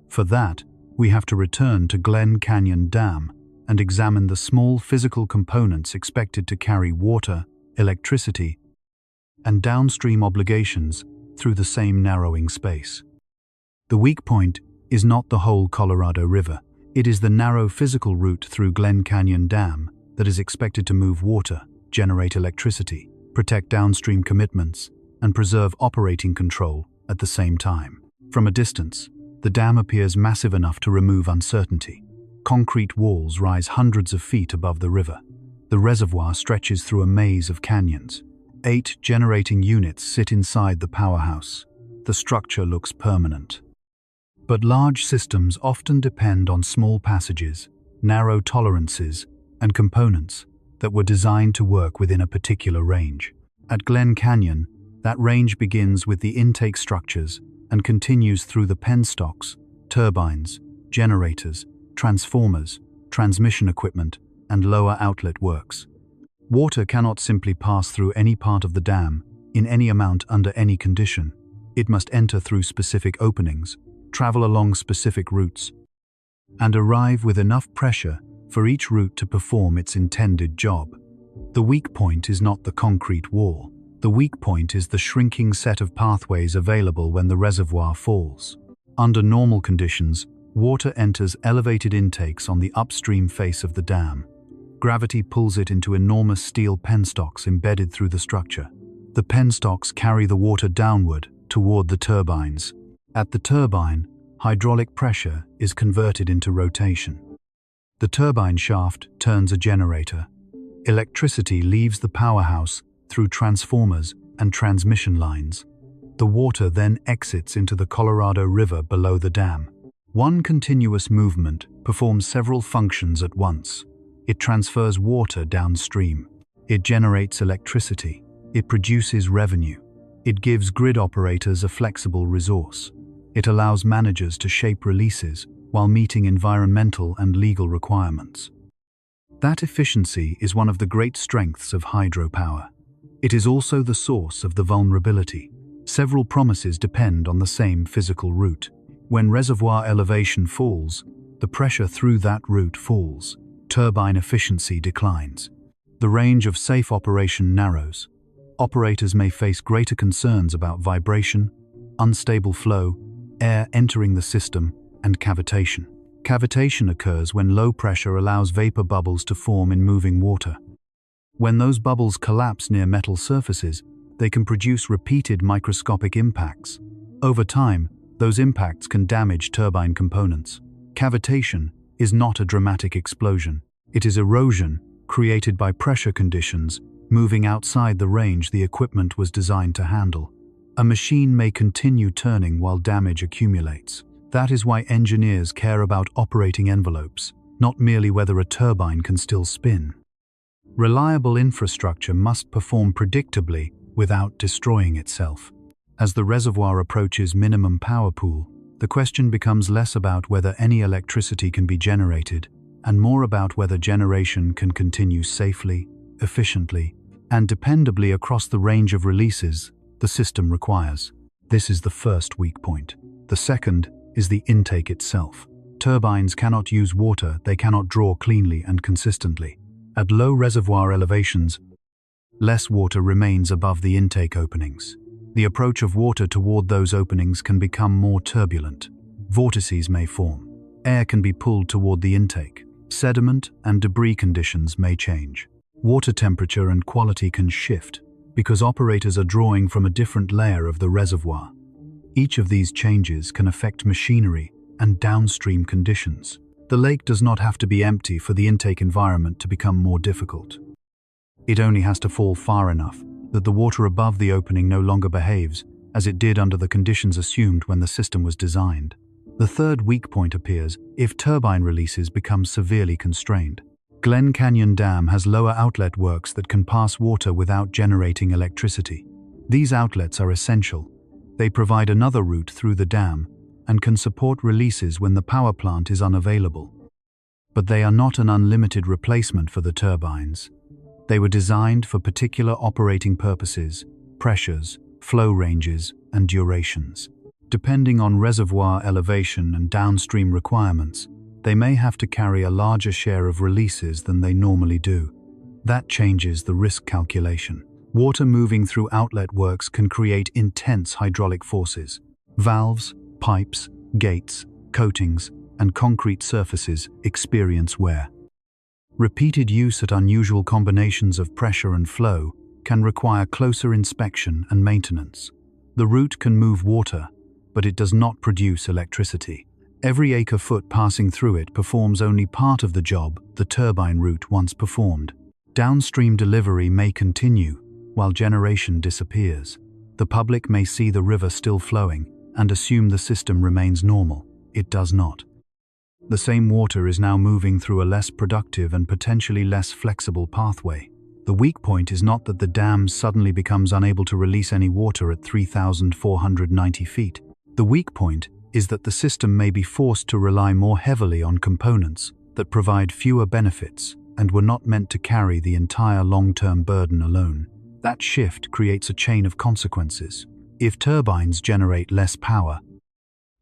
For that, we have to return to Glen Canyon Dam and examine the small physical components expected to carry water, electricity, and downstream obligations through the same narrowing space. The weak point is not the whole Colorado River. It is the narrow physical route through Glen Canyon Dam that is expected to move water, generate electricity, protect downstream commitments, and preserve operating control at the same time. From a distance, the dam appears massive enough to remove uncertainty. Concrete walls rise hundreds of feet above the river. The reservoir stretches through a maze of canyons. 8 generating units sit inside the powerhouse. The structure looks permanent. But large systems often depend on small passages, narrow tolerances, and components that were designed to work within a particular range. At Glen Canyon, that range begins with the intake structures and continues through the penstocks, turbines, generators, transformers, transmission equipment, and lower outlet works. Water cannot simply pass through any part of the dam, in any amount under any condition. It must enter through specific openings, travel along specific routes, and arrive with enough pressure for each route to perform its intended job. The weak point is not the concrete wall. The weak point is the shrinking set of pathways available when the reservoir falls. Under normal conditions, water enters elevated intakes on the upstream face of the dam. Gravity pulls it into enormous steel penstocks embedded through the structure. The penstocks carry the water downward toward the turbines. At the turbine, hydraulic pressure is converted into rotation. The turbine shaft turns a generator. Electricity leaves the powerhouse through transformers and transmission lines. The water then exits into the Colorado River below the dam. One continuous movement performs several functions at once. It transfers water downstream. It generates electricity. It produces revenue. It gives grid operators a flexible resource. It allows managers to shape releases while meeting environmental and legal requirements. That efficiency is one of the great strengths of hydropower. It is also the source of the vulnerability. Several promises depend on the same physical route. When reservoir elevation falls, the pressure through that route falls. Turbine efficiency declines. The range of safe operation narrows. Operators may face greater concerns about vibration, unstable flow, air entering the system, and cavitation. Cavitation occurs when low pressure allows vapor bubbles to form in moving water. When those bubbles collapse near metal surfaces, they can produce repeated microscopic impacts. Over time, those impacts can damage turbine components. Cavitation is not a dramatic explosion. It is erosion created by pressure conditions moving outside the range the equipment was designed to handle. A machine may continue turning while damage accumulates. That is why engineers care about operating envelopes, not merely whether a turbine can still spin. Reliable infrastructure must perform predictably without destroying itself. As the reservoir approaches minimum power pool, the question becomes less about whether any electricity can be generated and more about whether generation can continue safely, efficiently, and dependably across the range of releases the system requires. This is the first weak point. The second is the intake itself. Turbines cannot use water they cannot draw cleanly and consistently. At low reservoir elevations, less water remains above the intake openings. The approach of water toward those openings can become more turbulent. Vortices may form. Air can be pulled toward the intake. Sediment and debris conditions may change. Water temperature and quality can shift because operators are drawing from a different layer of the reservoir. Each of these changes can affect machinery and downstream conditions. The lake does not have to be empty for the intake environment to become more difficult. It only has to fall far enough that the water above the opening no longer behaves as it did under the conditions assumed when the system was designed. The third weak point appears if turbine releases become severely constrained. Glen Canyon Dam has lower outlet works that can pass water without generating electricity. These outlets are essential. They provide another route through the dam and can support releases when the power plant is unavailable. But they are not an unlimited replacement for the turbines. They were designed for particular operating purposes, pressures, flow ranges, and durations. Depending on reservoir elevation and downstream requirements, they may have to carry a larger share of releases than they normally do. That changes the risk calculation. Water moving through outlet works can create intense hydraulic forces. Valves, pipes, gates, coatings, and concrete surfaces experience wear. Repeated use at unusual combinations of pressure and flow can require closer inspection and maintenance. The route can move water, but it does not produce electricity. Every acre-foot passing through it performs only part of the job the turbine route once performed. Downstream delivery may continue, while generation disappears. The public may see the river still flowing and assume the system remains normal. It does not. The same water is now moving through a less productive and potentially less flexible pathway. The weak point is not that the dam suddenly becomes unable to release any water at 3,490 feet. The weak point is that the system may be forced to rely more heavily on components that provide fewer benefits and were not meant to carry the entire long-term burden alone. That shift creates a chain of consequences. If turbines generate less power,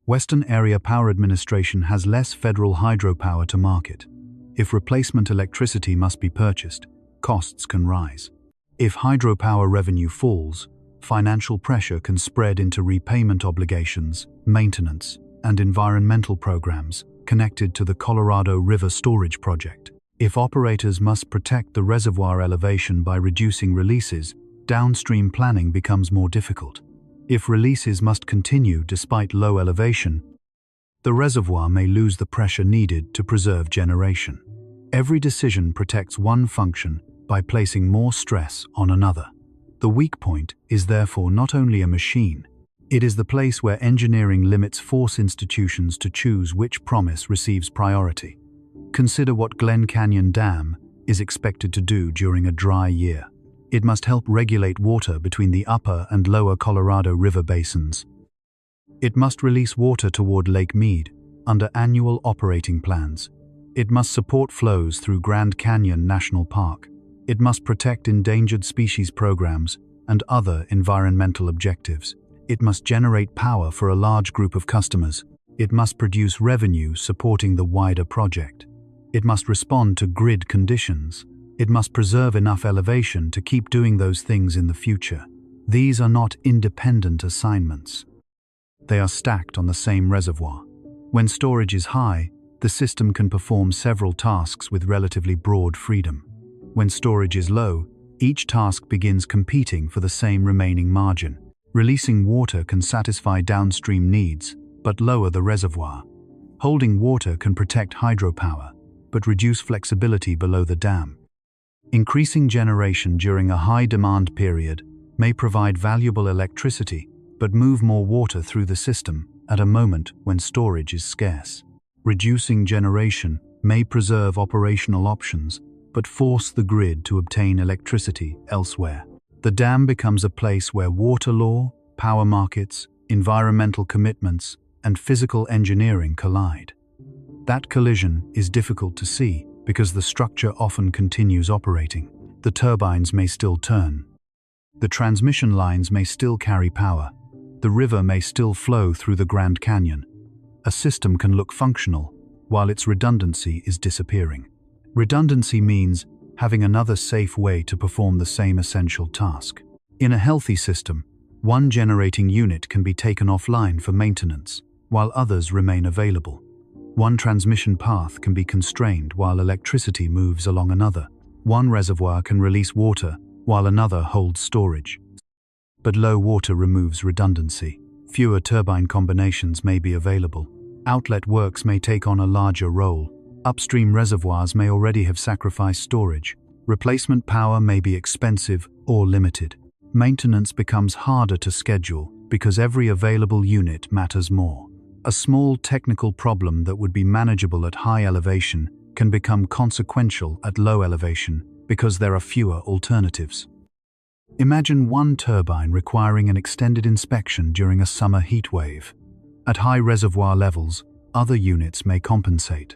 Western Area Power Administration has less federal hydropower to market. If replacement electricity must be purchased, costs can rise. If hydropower revenue falls, financial pressure can spread into repayment obligations, maintenance, and environmental programs connected to the Colorado River Storage Project. If operators must protect the reservoir elevation by reducing releases, downstream planning becomes more difficult. If releases must continue despite low elevation, the reservoir may lose the pressure needed to preserve generation. Every decision protects one function by placing more stress on another. The weak point is therefore not only a machine, it is the place where engineering limits force institutions to choose which promise receives priority. Consider what Glen Canyon Dam is expected to do during a dry year. It must help regulate water between the upper and lower Colorado River basins. It must release water toward Lake Mead under annual operating plans. It must support flows through Grand Canyon National Park. It must protect endangered species programs and other environmental objectives. It must generate power for a large group of customers. It must produce revenue supporting the wider project. It must respond to grid conditions. It must preserve enough elevation to keep doing those things in the future. These are not independent assignments. They are stacked on the same reservoir. When storage is high, the system can perform several tasks with relatively broad freedom. When storage is low, each task begins competing for the same remaining margin. Releasing water can satisfy downstream needs, but lower the reservoir. Holding water can protect hydropower, but reduce flexibility below the dam. Increasing generation during a high-demand period may provide valuable electricity, but move more water through the system at a moment when storage is scarce. Reducing generation may preserve operational options, but force the grid to obtain electricity elsewhere. The dam becomes a place where water law, power markets, environmental commitments, and physical engineering collide. That collision is difficult to see because the structure often continues operating. The turbines may still turn. The transmission lines may still carry power. The river may still flow through the Grand Canyon. A system can look functional while its redundancy is disappearing. Redundancy means having another safe way to perform the same essential task. In a healthy system, one generating unit can be taken offline for maintenance, while others remain available. One transmission path can be constrained while electricity moves along another. One reservoir can release water while another holds storage. But low water removes redundancy. Fewer turbine combinations may be available. Outlet works may take on a larger role. Upstream reservoirs may already have sacrificed storage. Replacement power may be expensive or limited. Maintenance becomes harder to schedule because every available unit matters more. A small technical problem that would be manageable at high elevation can become consequential at low elevation because there are fewer alternatives. Imagine one turbine requiring an extended inspection during a summer heat wave. At high reservoir levels, other units may compensate.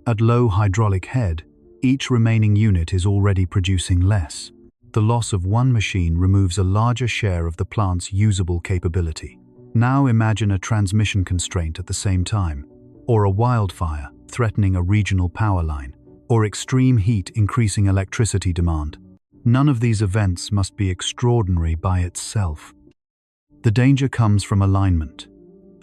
At low hydraulic head, each remaining unit is already producing less. The loss of one machine removes a larger share of the plant's usable capability. Now imagine a transmission constraint at the same time, or a wildfire threatening a regional power line, or extreme heat increasing electricity demand. None of these events must be extraordinary by itself. The danger comes from alignment.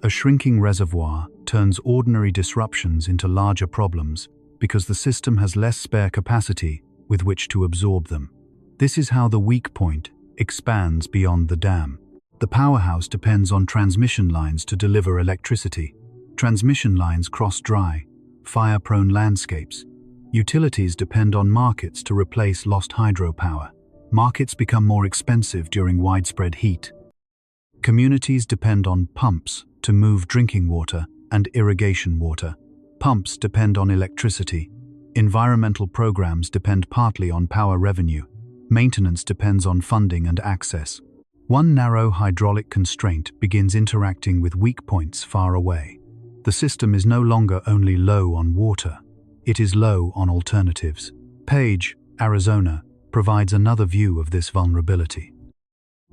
A shrinking reservoir turns ordinary disruptions into larger problems because the system has less spare capacity with which to absorb them. This is how the weak point expands beyond the dam. The powerhouse depends on transmission lines to deliver electricity. Transmission lines cross dry, fire-prone landscapes. Utilities depend on markets to replace lost hydropower. Markets become more expensive during widespread heat. Communities depend on pumps to move drinking water and irrigation water. Pumps depend on electricity. Environmental programs depend partly on power revenue. Maintenance depends on funding and access. One narrow hydraulic constraint begins interacting with weak points far away. The system is no longer only low on water, it is low on alternatives. Page, Arizona, provides another view of this vulnerability.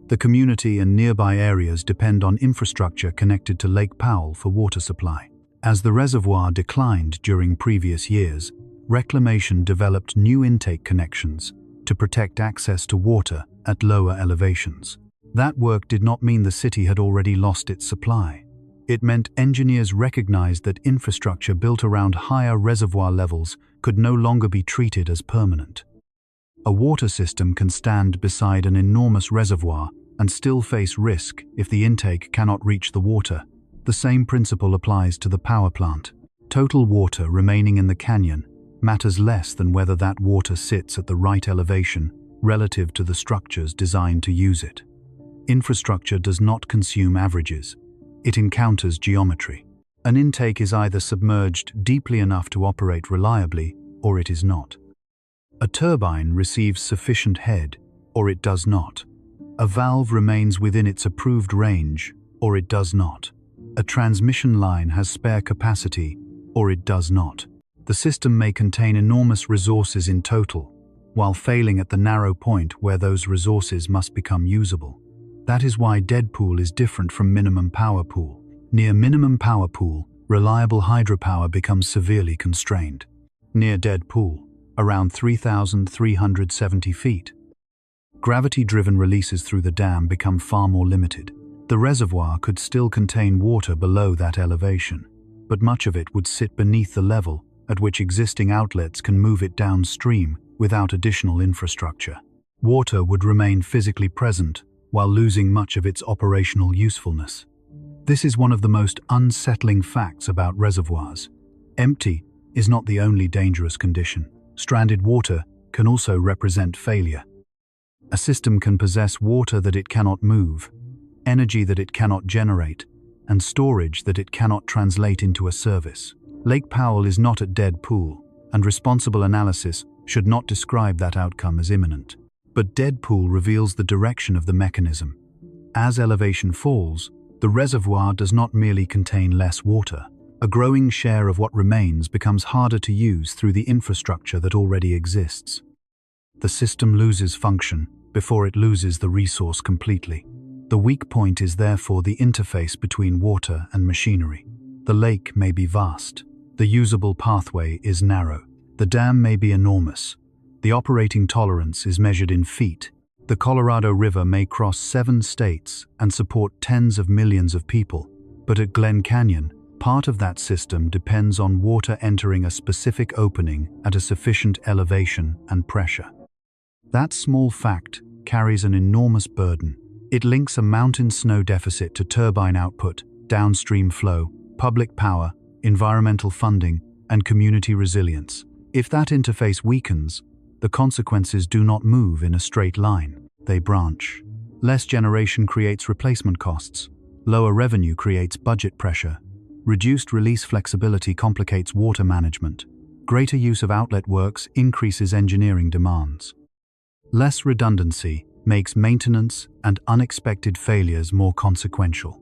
The community and nearby areas depend on infrastructure connected to Lake Powell for water supply. As the reservoir declined during previous years, reclamation developed new intake connections to protect access to water at lower elevations. That work did not mean the city had already lost its supply. It meant engineers recognized that infrastructure built around higher reservoir levels could no longer be treated as permanent. A water system can stand beside an enormous reservoir and still face risk if the intake cannot reach the water. The same principle applies to the power plant. Total water remaining in the canyon matters less than whether that water sits at the right elevation relative to the structures designed to use it. Infrastructure does not consume averages. It encounters geometry. An intake is either submerged deeply enough to operate reliably, or it is not. A turbine receives sufficient head, or it does not. A valve remains within its approved range, or it does not. A transmission line has spare capacity, or it does not. The system may contain enormous resources in total, while failing at the narrow point where those resources must become usable. That is why dead pool is different from minimum power pool. Near minimum power pool, reliable hydropower becomes severely constrained. Near dead pool, around 3,370 feet, gravity-driven releases through the dam become far more limited. The reservoir could still contain water below that elevation, but much of it would sit beneath the level at which existing outlets can move it downstream without additional infrastructure. Water would remain physically present while losing much of its operational usefulness. This is one of the most unsettling facts about reservoirs. Empty is not the only dangerous condition. Stranded water can also represent failure. A system can possess water that it cannot move, energy that it cannot generate, and storage that it cannot translate into a service. Lake Powell is not at dead pool, and responsible analysis should not describe that outcome as imminent. But dead pool reveals the direction of the mechanism. As elevation falls, the reservoir does not merely contain less water. A growing share of what remains becomes harder to use through the infrastructure that already exists. The system loses function before it loses the resource completely. The weak point is therefore the interface between water and machinery. The lake may be vast. The usable pathway is narrow. The dam may be enormous. The operating tolerance is measured in feet. The Colorado River may cross 7 states and support tens of millions of people, but at Glen Canyon, part of that system depends on water entering a specific opening at a sufficient elevation and pressure. That small fact carries an enormous burden. It links a mountain snow deficit to turbine output, downstream flow, public power, environmental funding, and community resilience. If that interface weakens, the consequences do not move in a straight line, they branch. Less generation creates replacement costs. Lower revenue creates budget pressure. Reduced release flexibility complicates water management. Greater use of outlet works increases engineering demands. Less redundancy makes maintenance and unexpected failures more consequential.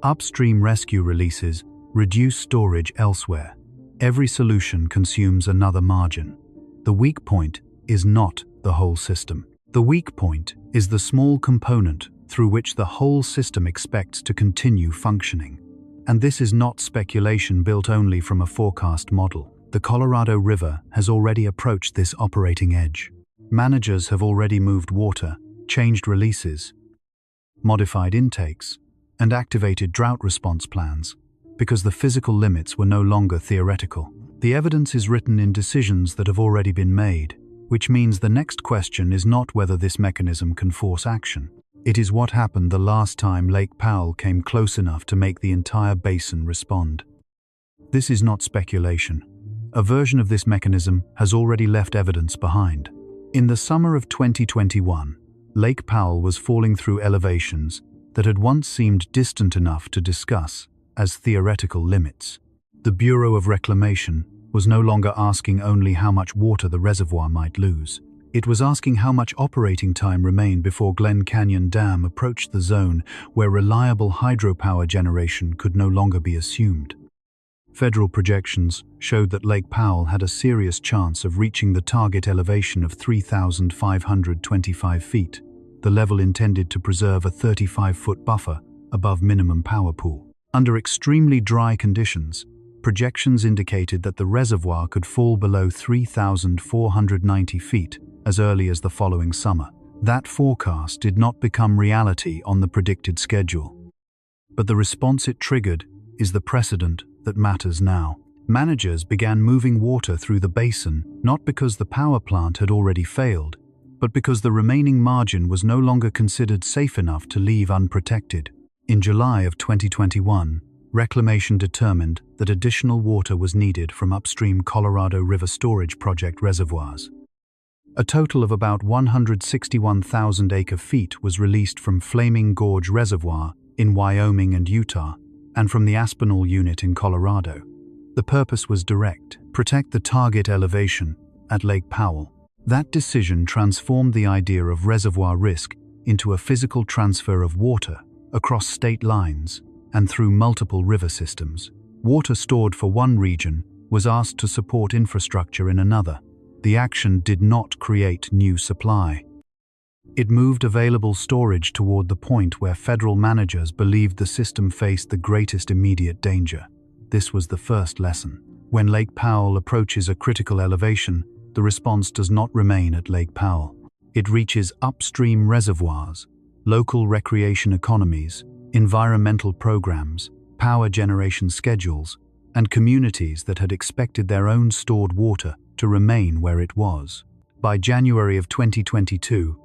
Upstream rescue releases reduce storage elsewhere. Every solution consumes another margin. The weak point is not the whole system. The weak point is the small component through which the whole system expects to continue functioning. And this is not speculation built only from a forecast model. The Colorado River has already approached this operating edge. Managers have already moved water, changed releases, modified intakes, and activated drought response plans, because the physical limits were no longer theoretical. The evidence is written in decisions that have already been made, which means the next question is not whether this mechanism can force action. It is what happened the last time Lake Powell came close enough to make the entire basin respond. This is not speculation. A version of this mechanism has already left evidence behind. In the summer of 2021, Lake Powell was falling through elevations that had once seemed distant enough to discuss as theoretical limits. The Bureau of Reclamation was no longer asking only how much water the reservoir might lose. It was asking how much operating time remained before Glen Canyon Dam approached the zone where reliable hydropower generation could no longer be assumed. Federal projections showed that Lake Powell had a serious chance of reaching the target elevation of 3,525 feet, the level intended to preserve a 35-foot buffer above minimum power pool. Under extremely dry conditions, projections indicated that the reservoir could fall below 3,490 feet as early as the following summer. That forecast did not become reality on the predicted schedule. But the response it triggered is the precedent that matters now. Managers began moving water through the basin not because the power plant had already failed, but because the remaining margin was no longer considered safe enough to leave unprotected. In July of 2021, Reclamation determined that additional water was needed from upstream Colorado River storage project reservoirs. A total of about 161,000 acre-feet was released from Flaming Gorge Reservoir in Wyoming and Utah, and from the Aspinall unit in Colorado. The purpose was direct: protect the target elevation at Lake Powell. That decision transformed the idea of reservoir risk into a physical transfer of water across state lines and through multiple river systems. Water stored for one region was asked to support infrastructure in another. The action did not create new supply. It moved available storage toward the point where federal managers believed the system faced the greatest immediate danger. This was the first lesson. When Lake Powell approaches a critical elevation, the response does not remain at Lake Powell. It reaches upstream reservoirs, local recreation economies, environmental programs, power generation schedules, and communities that had expected their own stored water to remain where it was. By January of 2022,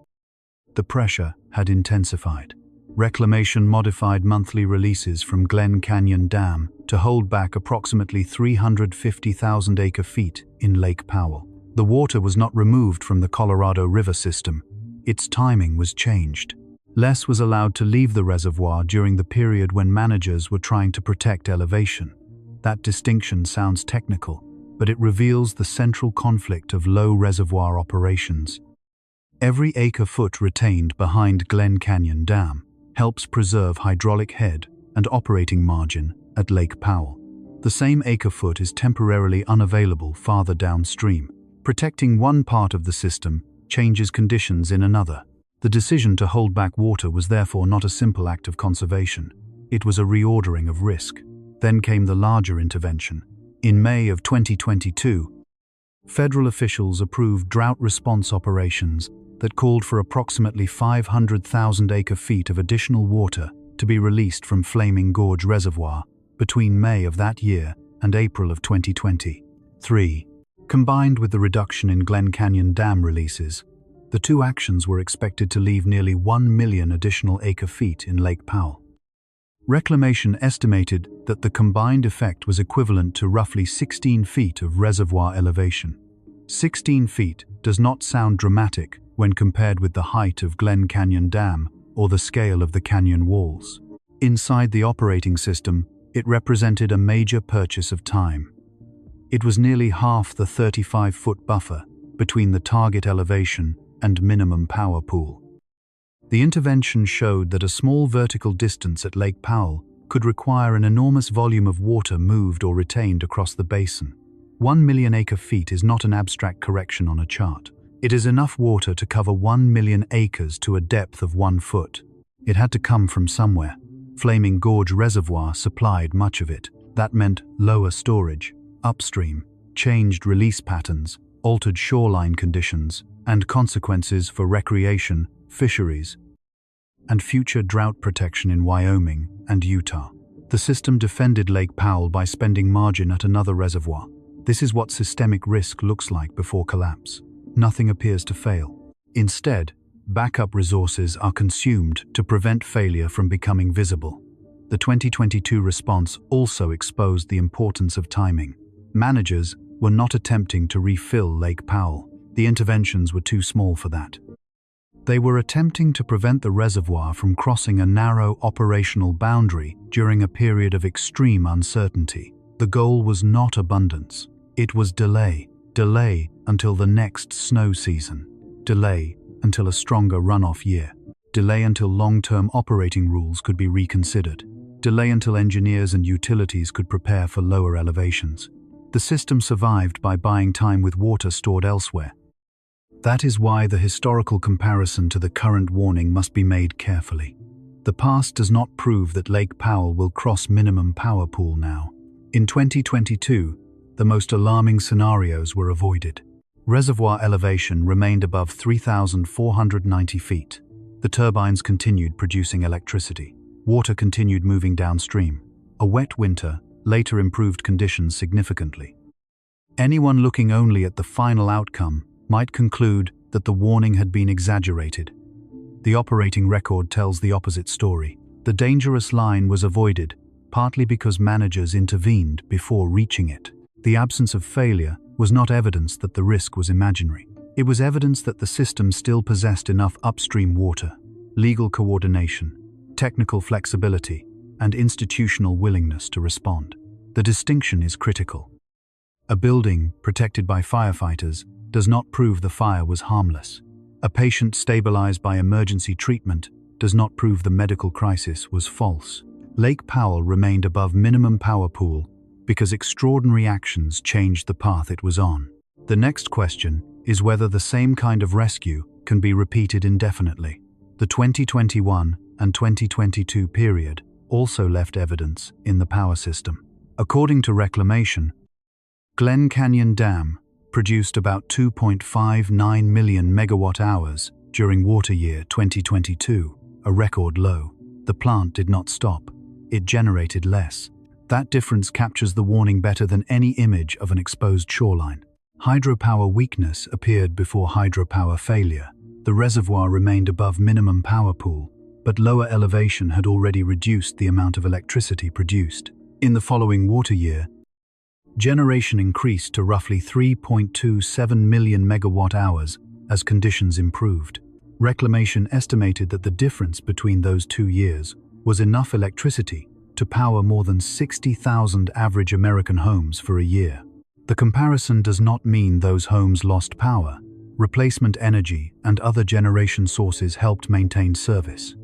the pressure had intensified. Reclamation modified monthly releases from Glen Canyon Dam to hold back approximately 350,000 acre-feet in Lake Powell. The water was not removed from the Colorado River system. Its timing was changed. Less was allowed to leave the reservoir during the period when managers were trying to protect elevation. That distinction sounds technical, but it reveals the central conflict of low reservoir operations. Every acre-foot retained behind Glen Canyon Dam helps preserve hydraulic head and operating margin at Lake Powell. The same acre-foot is temporarily unavailable farther downstream. Protecting one part of the system changes conditions in another. The decision to hold back water was therefore not a simple act of conservation. It was a reordering of risk. Then came the larger intervention. In May of 2022, federal officials approved drought response operations that called for approximately 500,000 acre-feet of additional water to be released from Flaming Gorge Reservoir between May of that year and April of 2023. Combined with the reduction in Glen Canyon Dam releases, the two actions were expected to leave nearly 1 million additional acre-feet in Lake Powell. Reclamation estimated that the combined effect was equivalent to roughly 16 feet of reservoir elevation. 16 feet does not sound dramatic when compared with the height of Glen Canyon Dam or the scale of the canyon walls. Inside the operating system, it represented a major purchase of time. It was nearly half the 35-foot buffer between the target elevation and minimum power pool. The intervention showed that a small vertical distance at Lake Powell could require an enormous volume of water moved or retained across the basin. 1 million acre-feet is not an abstract correction on a chart. It is enough water to cover 1 million acres to a depth of 1 foot. It had to come from somewhere. Flaming Gorge Reservoir supplied much of it. That meant lower storage, upstream, changed release patterns, altered shoreline conditions, and consequences for recreation, fisheries, and future drought protection in Wyoming and Utah. The system defended Lake Powell by spending margin at another reservoir. This is what systemic risk looks like before collapse. Nothing appears to fail. Instead, backup resources are consumed to prevent failure from becoming visible. The 2022 response also exposed the importance of timing. Managers were not attempting to refill Lake Powell. The interventions were too small for that. They were attempting to prevent the reservoir from crossing a narrow operational boundary during a period of extreme uncertainty. The goal was not abundance. It was delay. Delay until the next snow season. Delay until a stronger runoff year. Delay until long-term operating rules could be reconsidered. Delay until engineers and utilities could prepare for lower elevations. The system survived by buying time with water stored elsewhere. That is why the historical comparison to the current warning must be made carefully. The past does not prove that Lake Powell will cross minimum power pool now. In 2022, the most alarming scenarios were avoided. Reservoir elevation remained above 3,490 feet. The turbines continued producing electricity. Water continued moving downstream. A wet winter later improved conditions significantly. Anyone looking only at the final outcome might conclude that the warning had been exaggerated. The operating record tells the opposite story. The dangerous line was avoided, partly because managers intervened before reaching it. The absence of failure was not evidence that the risk was imaginary. It was evidence that the system still possessed enough upstream water, legal coordination, technical flexibility, and institutional willingness to respond. The distinction is critical. A building protected by firefighters does not prove the fire was harmless. A patient stabilized by emergency treatment does not prove the medical crisis was false. Lake Powell remained above minimum power pool because extraordinary actions changed the path it was on. The next question is whether the same kind of rescue can be repeated indefinitely. The 2021 and 2022 period also left evidence in the power system. According to reclamation, Glen Canyon Dam produced about 2.59 million megawatt-hours during water year 2022, a record low. The plant did not stop. It generated less. That difference captures the warning better than any image of an exposed shoreline. Hydropower weakness appeared before hydropower failure. The reservoir remained above minimum power pool, but lower elevation had already reduced the amount of electricity produced. In the following water year, generation increased to roughly 3.27 million megawatt-hours as conditions improved. Reclamation estimated that the difference between those 2 years was enough electricity to power more than 60,000 average American homes for a year. The comparison does not mean those homes lost power. Replacement energy and other generation sources helped maintain service.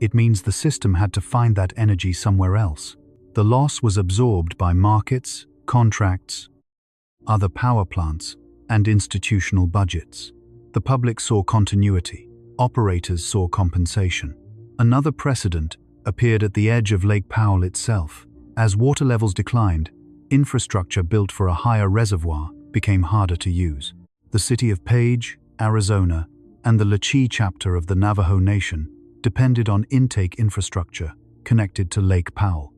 It means the system had to find that energy somewhere else. The loss was absorbed by markets, contracts, other power plants, and institutional budgets. The public saw continuity. Operators saw compensation. Another precedent appeared at the edge of Lake Powell itself. As water levels declined, infrastructure built for a higher reservoir became harder to use. The city of Page, Arizona, and the Lecce chapter of the Navajo Nation depended on intake infrastructure connected to Lake Powell.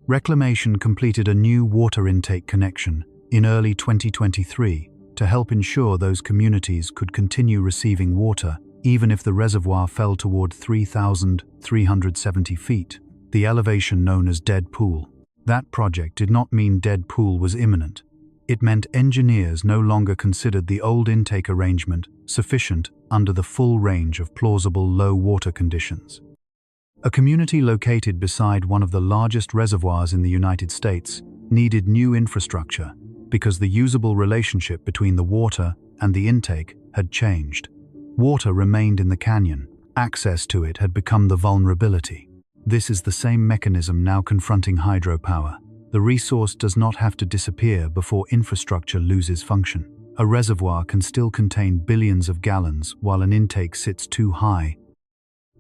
Reclamation completed a new water intake connection in early 2023 to help ensure those communities could continue receiving water even if the reservoir fell toward 3,370 feet, the elevation known as Dead Pool. That project did not mean Dead Pool was imminent. It meant engineers no longer considered the old intake arrangement sufficient under the full range of plausible low water conditions. A community located beside one of the largest reservoirs in the United States needed new infrastructure because the usable relationship between the water and the intake had changed. Water remained in the canyon. Access to it had become the vulnerability. This is the same mechanism now confronting hydropower. The resource does not have to disappear before infrastructure loses function. A reservoir can still contain billions of gallons while an intake sits too high.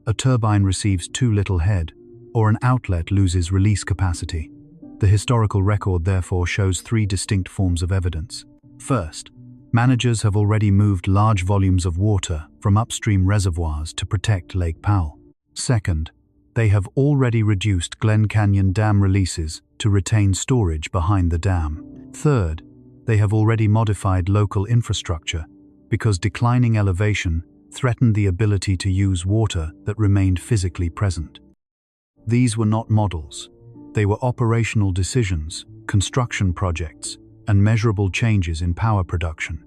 A turbine receives too little head, or an outlet loses release capacity. The historical record therefore shows 3 distinct forms of evidence. First, managers have already moved large volumes of water from upstream reservoirs to protect Lake Powell. Second, they have already reduced Glen Canyon Dam releases to retain storage behind the dam. Third, they have already modified local infrastructure because declining elevation threatened the ability to use water that remained physically present. These were not models. They were operational decisions, construction projects, and measurable changes in power production.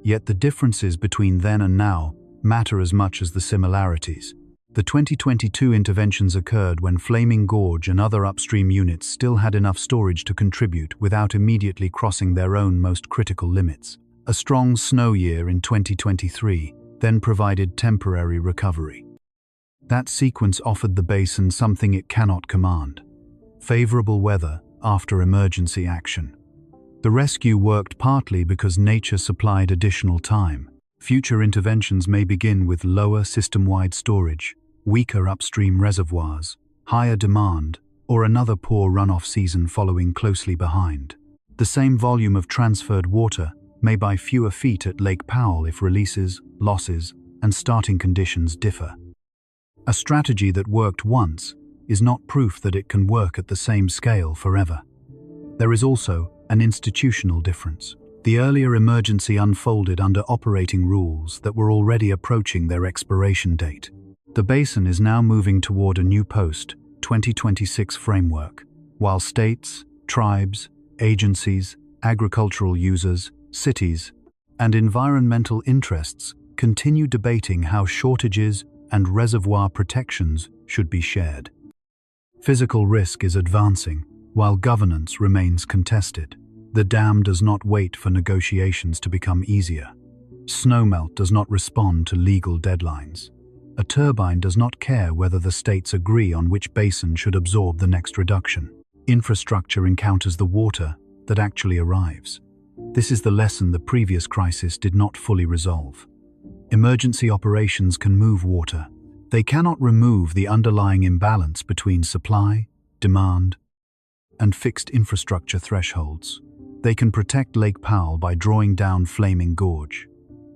Yet the differences between then and now matter as much as the similarities. The 2022 interventions occurred when Flaming Gorge and other upstream units still had enough storage to contribute without immediately crossing their own most critical limits. A strong snow year in 2023 then provided temporary recovery. That sequence offered the basin something it cannot command: favorable weather after emergency action. The rescue worked partly because nature supplied additional time. Future interventions may begin with lower system-wide storage, weaker upstream reservoirs, higher demand, or another poor runoff season following closely behind. The same volume of transferred water may buy fewer feet at Lake Powell if releases, losses, and starting conditions differ. A strategy that worked once is not proof that it can work at the same scale forever. There is also an institutional difference. The earlier emergency unfolded under operating rules that were already approaching their expiration date. The basin is now moving toward a new post-2026 framework, while states, tribes, agencies, agricultural users, cities, and environmental interests continue debating how shortages and reservoir protections should be shared. Physical risk is advancing, while governance remains contested. The dam does not wait for negotiations to become easier. Snowmelt does not respond to legal deadlines. A turbine does not care whether the states agree on which basin should absorb the next reduction. Infrastructure encounters the water that actually arrives. This is the lesson the previous crisis did not fully resolve. Emergency operations can move water. They cannot remove the underlying imbalance between supply, demand, and fixed infrastructure thresholds. They can protect Lake Powell by drawing down Flaming Gorge.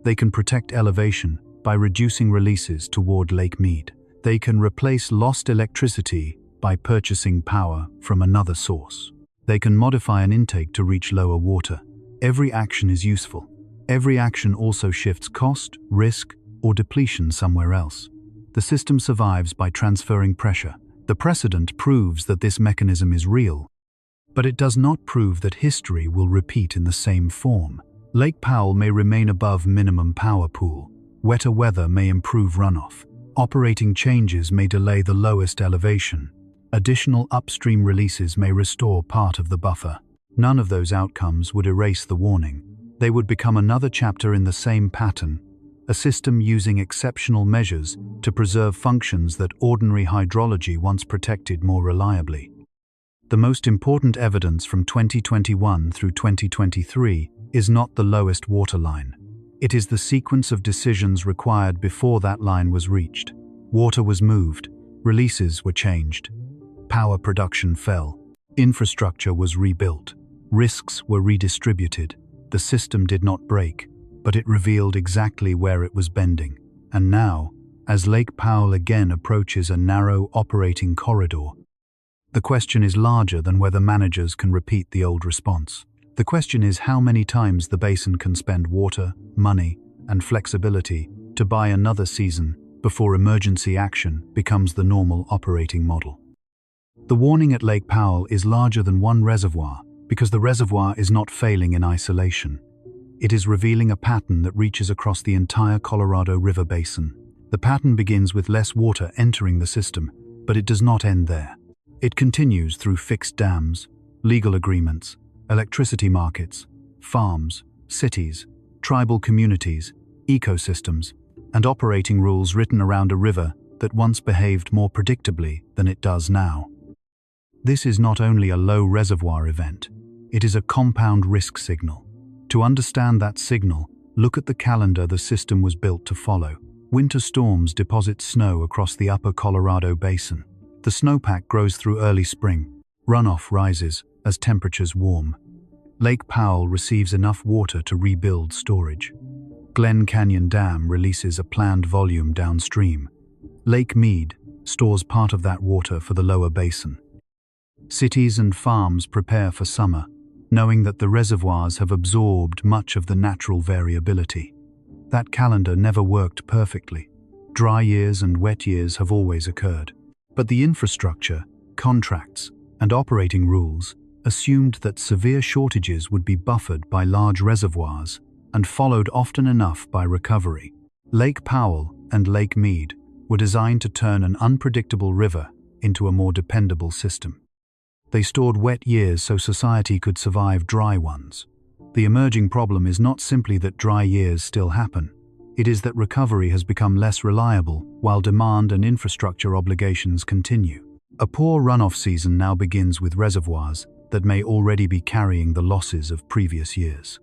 They can protect elevation by reducing releases toward Lake Mead. They can replace lost electricity by purchasing power from another source. They can modify an intake to reach lower water. Every action is useful. Every action also shifts cost, risk, or depletion somewhere else. The system survives by transferring pressure. The precedent proves that this mechanism is real, but it does not prove that history will repeat in the same form. Lake Powell may remain above minimum power pool. Wetter weather may improve runoff. Operating changes may delay the lowest elevation. Additional upstream releases may restore part of the buffer. None of those outcomes would erase the warning. They would become another chapter in the same pattern, a system using exceptional measures to preserve functions that ordinary hydrology once protected more reliably. The most important evidence from 2021 through 2023 is not the lowest water line. It is the sequence of decisions required before that line was reached. Water was moved, releases were changed, power production fell, infrastructure was rebuilt, risks were redistributed. The system did not break, but it revealed exactly where it was bending. And now, as Lake Powell again approaches a narrow operating corridor, the question is larger than whether managers can repeat the old response. The question is how many times the basin can spend water, money, and flexibility to buy another season before emergency action becomes the normal operating model. The warning at Lake Powell is larger than one reservoir because the reservoir is not failing in isolation. It is revealing a pattern that reaches across the entire Colorado River basin. The pattern begins with less water entering the system, but it does not end there. It continues through fixed dams, legal agreements, electricity markets, farms, cities, tribal communities, ecosystems, and operating rules written around a river that once behaved more predictably than it does now. This is not only a low reservoir event, it is a compound risk signal. To understand that signal, look at the calendar the system was built to follow. Winter storms deposit snow across the upper Colorado basin. The snowpack grows through early spring. Runoff rises as temperatures warm. Lake Powell receives enough water to rebuild storage. Glen Canyon Dam releases a planned volume downstream. Lake Mead stores part of that water for the lower basin. Cities and farms prepare for summer, knowing that the reservoirs have absorbed much of the natural variability. That calendar never worked perfectly. Dry years and wet years have always occurred. But the infrastructure, contracts, and operating rules assumed that severe shortages would be buffered by large reservoirs and followed often enough by recovery. Lake Powell and Lake Mead were designed to turn an unpredictable river into a more dependable system. They stored wet years so society could survive dry ones. The emerging problem is not simply that dry years still happen. It is that recovery has become less reliable while demand and infrastructure obligations continue. A poor runoff season now begins with reservoirs that may already be carrying the losses of previous years.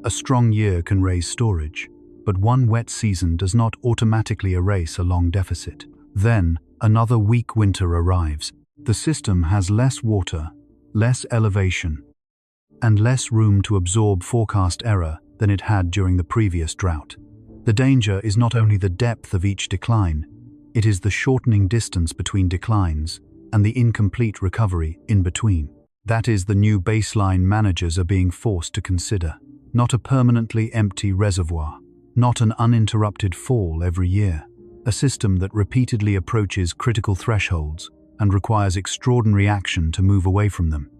A strong year can raise storage, but one wet season does not automatically erase a long deficit. Then, another weak winter arrives. The system has less water, less elevation, and less room to absorb forecast error than it had during the previous drought. The danger is not only the depth of each decline, it is the shortening distance between declines and the incomplete recovery in between. That is the new baseline managers are being forced to consider. Not a permanently empty reservoir, not an uninterrupted fall every year. A system that repeatedly approaches critical thresholds and requires extraordinary action to move away from them.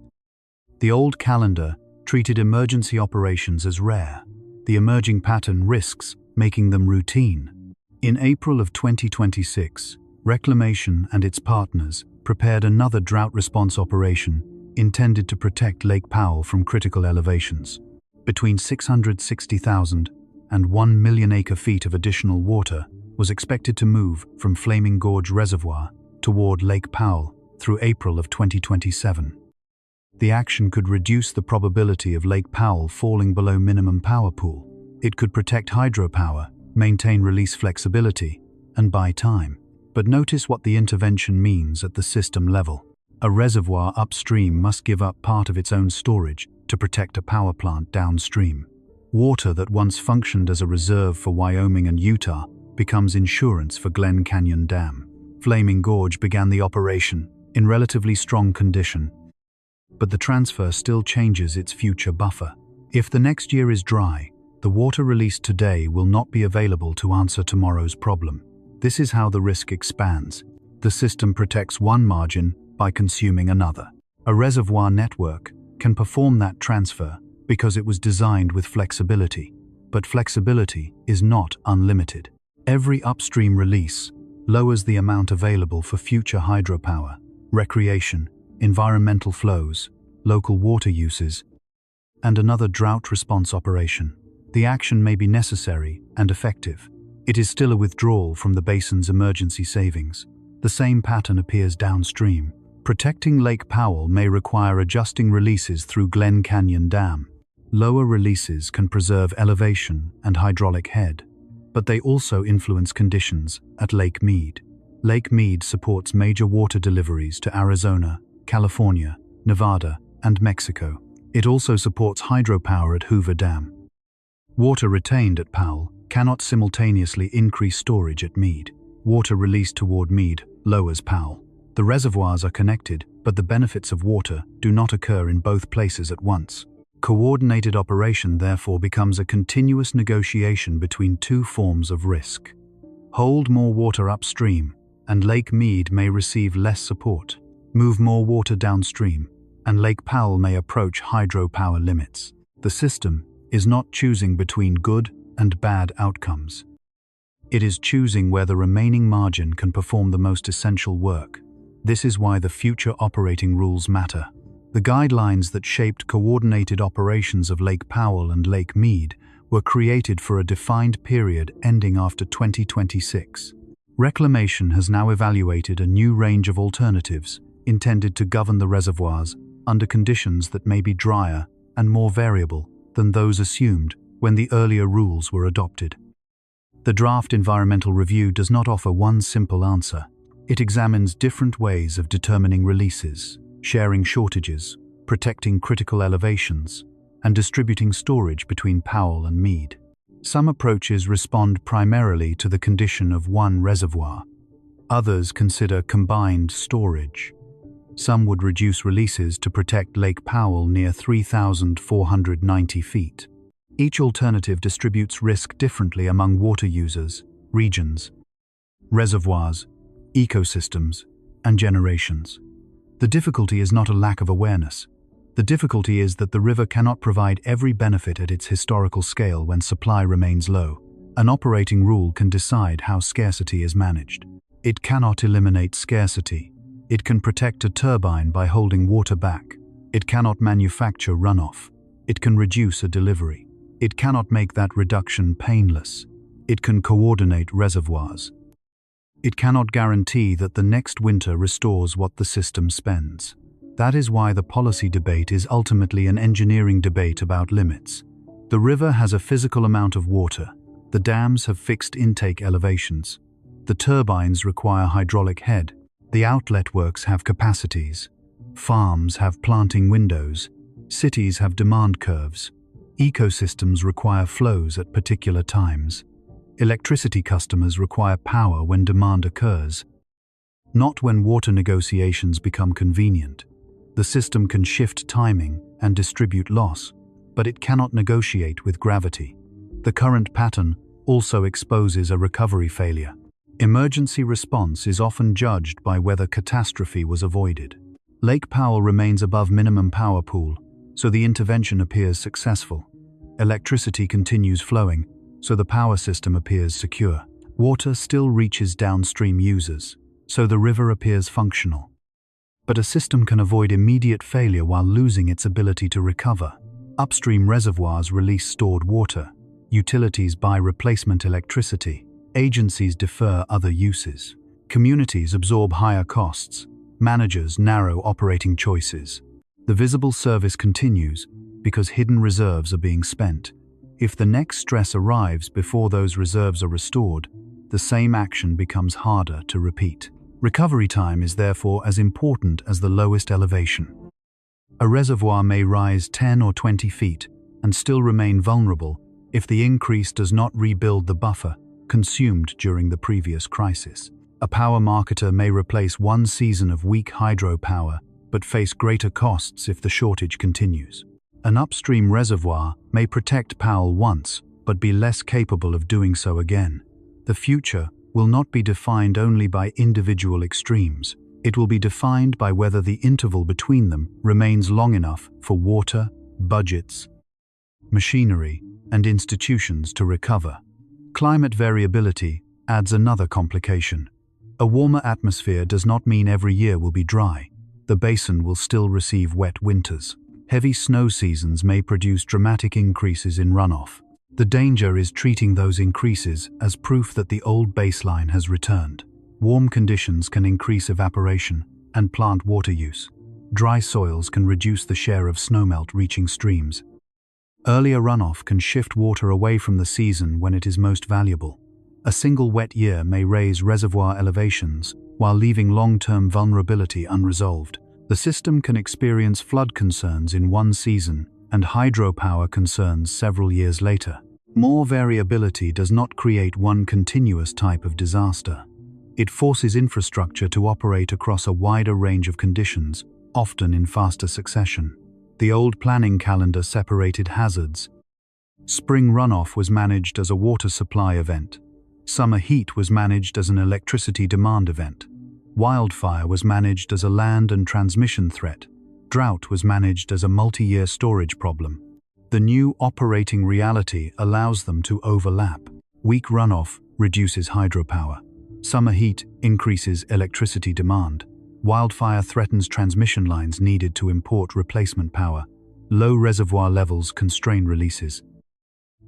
The old calendar treated emergency operations as rare. The emerging pattern risks making them routine. In April of 2026, Reclamation and its partners prepared another drought response operation intended to protect Lake Powell from critical elevations. Between 660,000 and 1 million acre-feet of additional water was expected to move from Flaming Gorge Reservoir toward Lake Powell through April of 2027. The action could reduce the probability of Lake Powell falling below minimum power pool. It could protect hydropower, maintain release flexibility, and buy time. But notice what the intervention means at the system level. A reservoir upstream must give up part of its own storage to protect a power plant downstream. Water that once functioned as a reserve for Wyoming and Utah becomes insurance for Glen Canyon Dam. Flaming Gorge began the operation in relatively strong condition, but the transfer still changes its future buffer. If the next year is dry, the water released today will not be available to answer tomorrow's problem. This is how the risk expands. The system protects one margin by consuming another. A reservoir network can perform that transfer because it was designed with flexibility. But flexibility is not unlimited. Every upstream release lowers the amount available for future hydropower, recreation, environmental flows, local water uses, and another drought response operation. The action may be necessary and effective. It is still a withdrawal from the basin's emergency savings. The same pattern appears downstream. Protecting Lake Powell may require adjusting releases through Glen Canyon Dam. Lower releases can preserve elevation and hydraulic head, but they also influence conditions at Lake Mead. Lake Mead supports major water deliveries to Arizona, California, Nevada, and Mexico. It also supports hydropower at Hoover Dam. Water retained at Powell cannot simultaneously increase storage at Mead. Water released toward Mead lowers Powell. The reservoirs are connected, but the benefits of water do not occur in both places at once. Coordinated operation therefore becomes a continuous negotiation between two forms of risk. Hold more water upstream, and Lake Mead may receive less support. Move more water downstream, and Lake Powell may approach hydropower limits. The system is not choosing between good and bad outcomes. It is choosing where the remaining margin can perform the most essential work. This is why the future operating rules matter. The guidelines that shaped coordinated operations of Lake Powell and Lake Mead were created for a defined period ending after 2026. Reclamation has now evaluated a new range of alternatives intended to govern the reservoirs under conditions that may be drier and more variable than those assumed when the earlier rules were adopted. The draft environmental review does not offer one simple answer. It examines different ways of determining releases, sharing shortages, protecting critical elevations, and distributing storage between Powell and Mead. Some approaches respond primarily to the condition of one reservoir. Others consider combined storage. Some would reduce releases to protect Lake Powell near 3,490 feet. Each alternative distributes risk differently among water users, regions, reservoirs, ecosystems, and generations. The difficulty is not a lack of awareness. The difficulty is that the river cannot provide every benefit at its historical scale when supply remains low. An operating rule can decide how scarcity is managed. It cannot eliminate scarcity. It can protect a turbine by holding water back. It cannot manufacture runoff. It can reduce a delivery. It cannot make that reduction painless. It can coordinate reservoirs. It cannot guarantee that the next winter restores what the system spends. That is why the policy debate is ultimately an engineering debate about limits. The river has a physical amount of water. The dams have fixed intake elevations. The turbines require hydraulic head. The outlet works have capacities. Farms have planting windows. Cities have demand curves. Ecosystems require flows at particular times. Electricity customers require power when demand occurs, not when water negotiations become convenient. The system can shift timing and distribute loss, but it cannot negotiate with gravity. The current pattern also exposes a recovery failure. Emergency response is often judged by whether catastrophe was avoided. Lake Powell remains above minimum power pool, so the intervention appears successful. Electricity continues flowing, so the power system appears secure. Water still reaches downstream users, so the river appears functional. But a system can avoid immediate failure while losing its ability to recover. Upstream reservoirs release stored water. Utilities buy replacement electricity. Agencies defer other uses. Communities absorb higher costs. Managers narrow operating choices. The visible service continues because hidden reserves are being spent. If the next stress arrives before those reserves are restored, the same action becomes harder to repeat. Recovery time is therefore as important as the lowest elevation. A reservoir may rise 10 or 20 feet and still remain vulnerable if the increase does not rebuild the buffer consumed during the previous crisis. A power marketer may replace one season of weak hydropower but face greater costs if the shortage continues. An upstream reservoir may protect Powell once, but be less capable of doing so again. The future will not be defined only by individual extremes. It will be defined by whether the interval between them remains long enough for water, budgets, machinery, and institutions to recover. Climate variability adds another complication. A warmer atmosphere does not mean every year will be dry. The basin will still receive wet winters. Heavy snow seasons may produce dramatic increases in runoff. The danger is treating those increases as proof that the old baseline has returned. Warm conditions can increase evaporation and plant water use. Dry soils can reduce the share of snowmelt reaching streams. Earlier runoff can shift water away from the season when it is most valuable. A single wet year may raise reservoir elevations while leaving long-term vulnerability unresolved. The system can experience flood concerns in one season and hydropower concerns several years later. More variability does not create one continuous type of disaster. It forces infrastructure to operate across a wider range of conditions, often in faster succession. The old planning calendar separated hazards. Spring runoff was managed as a water supply event. Summer heat was managed as an electricity demand event. Wildfire was managed as a land and transmission threat. Drought was managed as a multi-year storage problem. The new operating reality allows them to overlap. Weak runoff reduces hydropower. Summer heat increases electricity demand. Wildfire threatens transmission lines needed to import replacement power. Low reservoir levels constrain releases.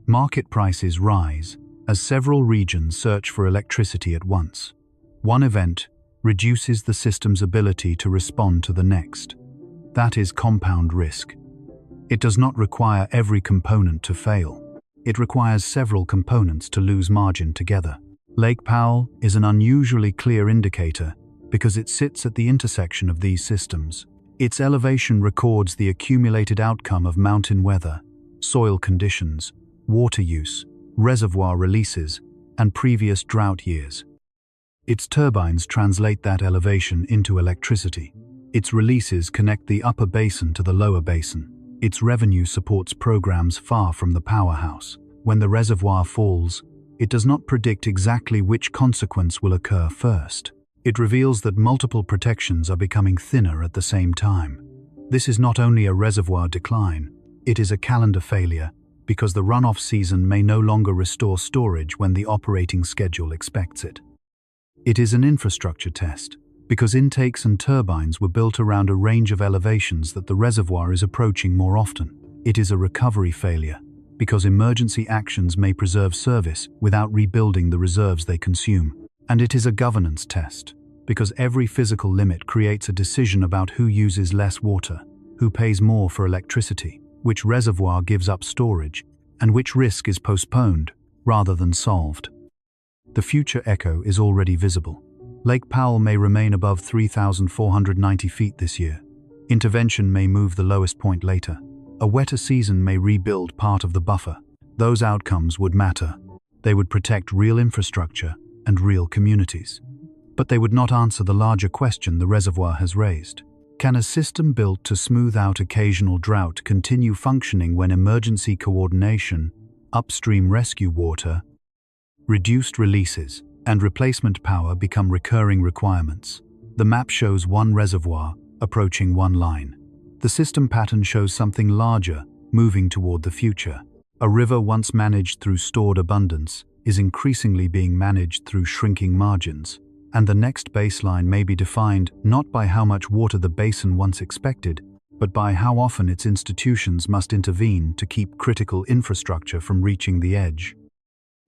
Market prices rise as several regions search for electricity at once. One event reduces the system's ability to respond to the next. That is compound risk. It does not require every component to fail. It requires several components to lose margin together. Lake Powell is an unusually clear indicator because it sits at the intersection of these systems. Its elevation records the accumulated outcome of mountain weather, soil conditions, water use, reservoir releases, and previous drought years. Its turbines translate that elevation into electricity. Its releases connect the upper basin to the lower basin. Its revenue supports programs far from the powerhouse. When the reservoir falls, it does not predict exactly which consequence will occur first. It reveals that multiple protections are becoming thinner at the same time. This is not only a reservoir decline, it is a calendar failure because the runoff season may no longer restore storage when the operating schedule expects it. It is an infrastructure test, because intakes and turbines were built around a range of elevations that the reservoir is approaching more often. It is a recovery failure, because emergency actions may preserve service without rebuilding the reserves they consume. And it is a governance test, because every physical limit creates a decision about who uses less water, who pays more for electricity, which reservoir gives up storage, and which risk is postponed rather than solved. The future echo is already visible. Lake Powell may remain above 3,490 feet this year. Intervention may move the lowest point later. A wetter season may rebuild part of the buffer. Those outcomes would matter. They would protect real infrastructure and real communities. But they would not answer the larger question the reservoir has raised. Can a system built to smooth out occasional drought continue functioning when emergency coordination, upstream rescue water, reduced releases, and replacement power become recurring requirements? The map shows one reservoir approaching one line. The system pattern shows something larger, moving toward the future. A river once managed through stored abundance is increasingly being managed through shrinking margins, and the next baseline may be defined not by how much water the basin once expected, but by how often its institutions must intervene to keep critical infrastructure from reaching the edge.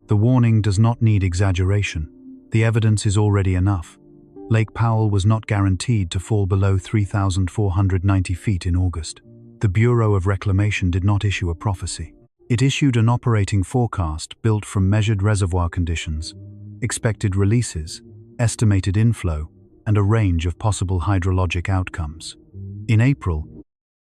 The warning does not need exaggeration. The evidence is already enough. Lake Powell was not guaranteed to fall below 3,490 feet in August. The Bureau of Reclamation did not issue a prophecy. It issued an operating forecast built from measured reservoir conditions, expected releases, estimated inflow, and a range of possible hydrologic outcomes. In April,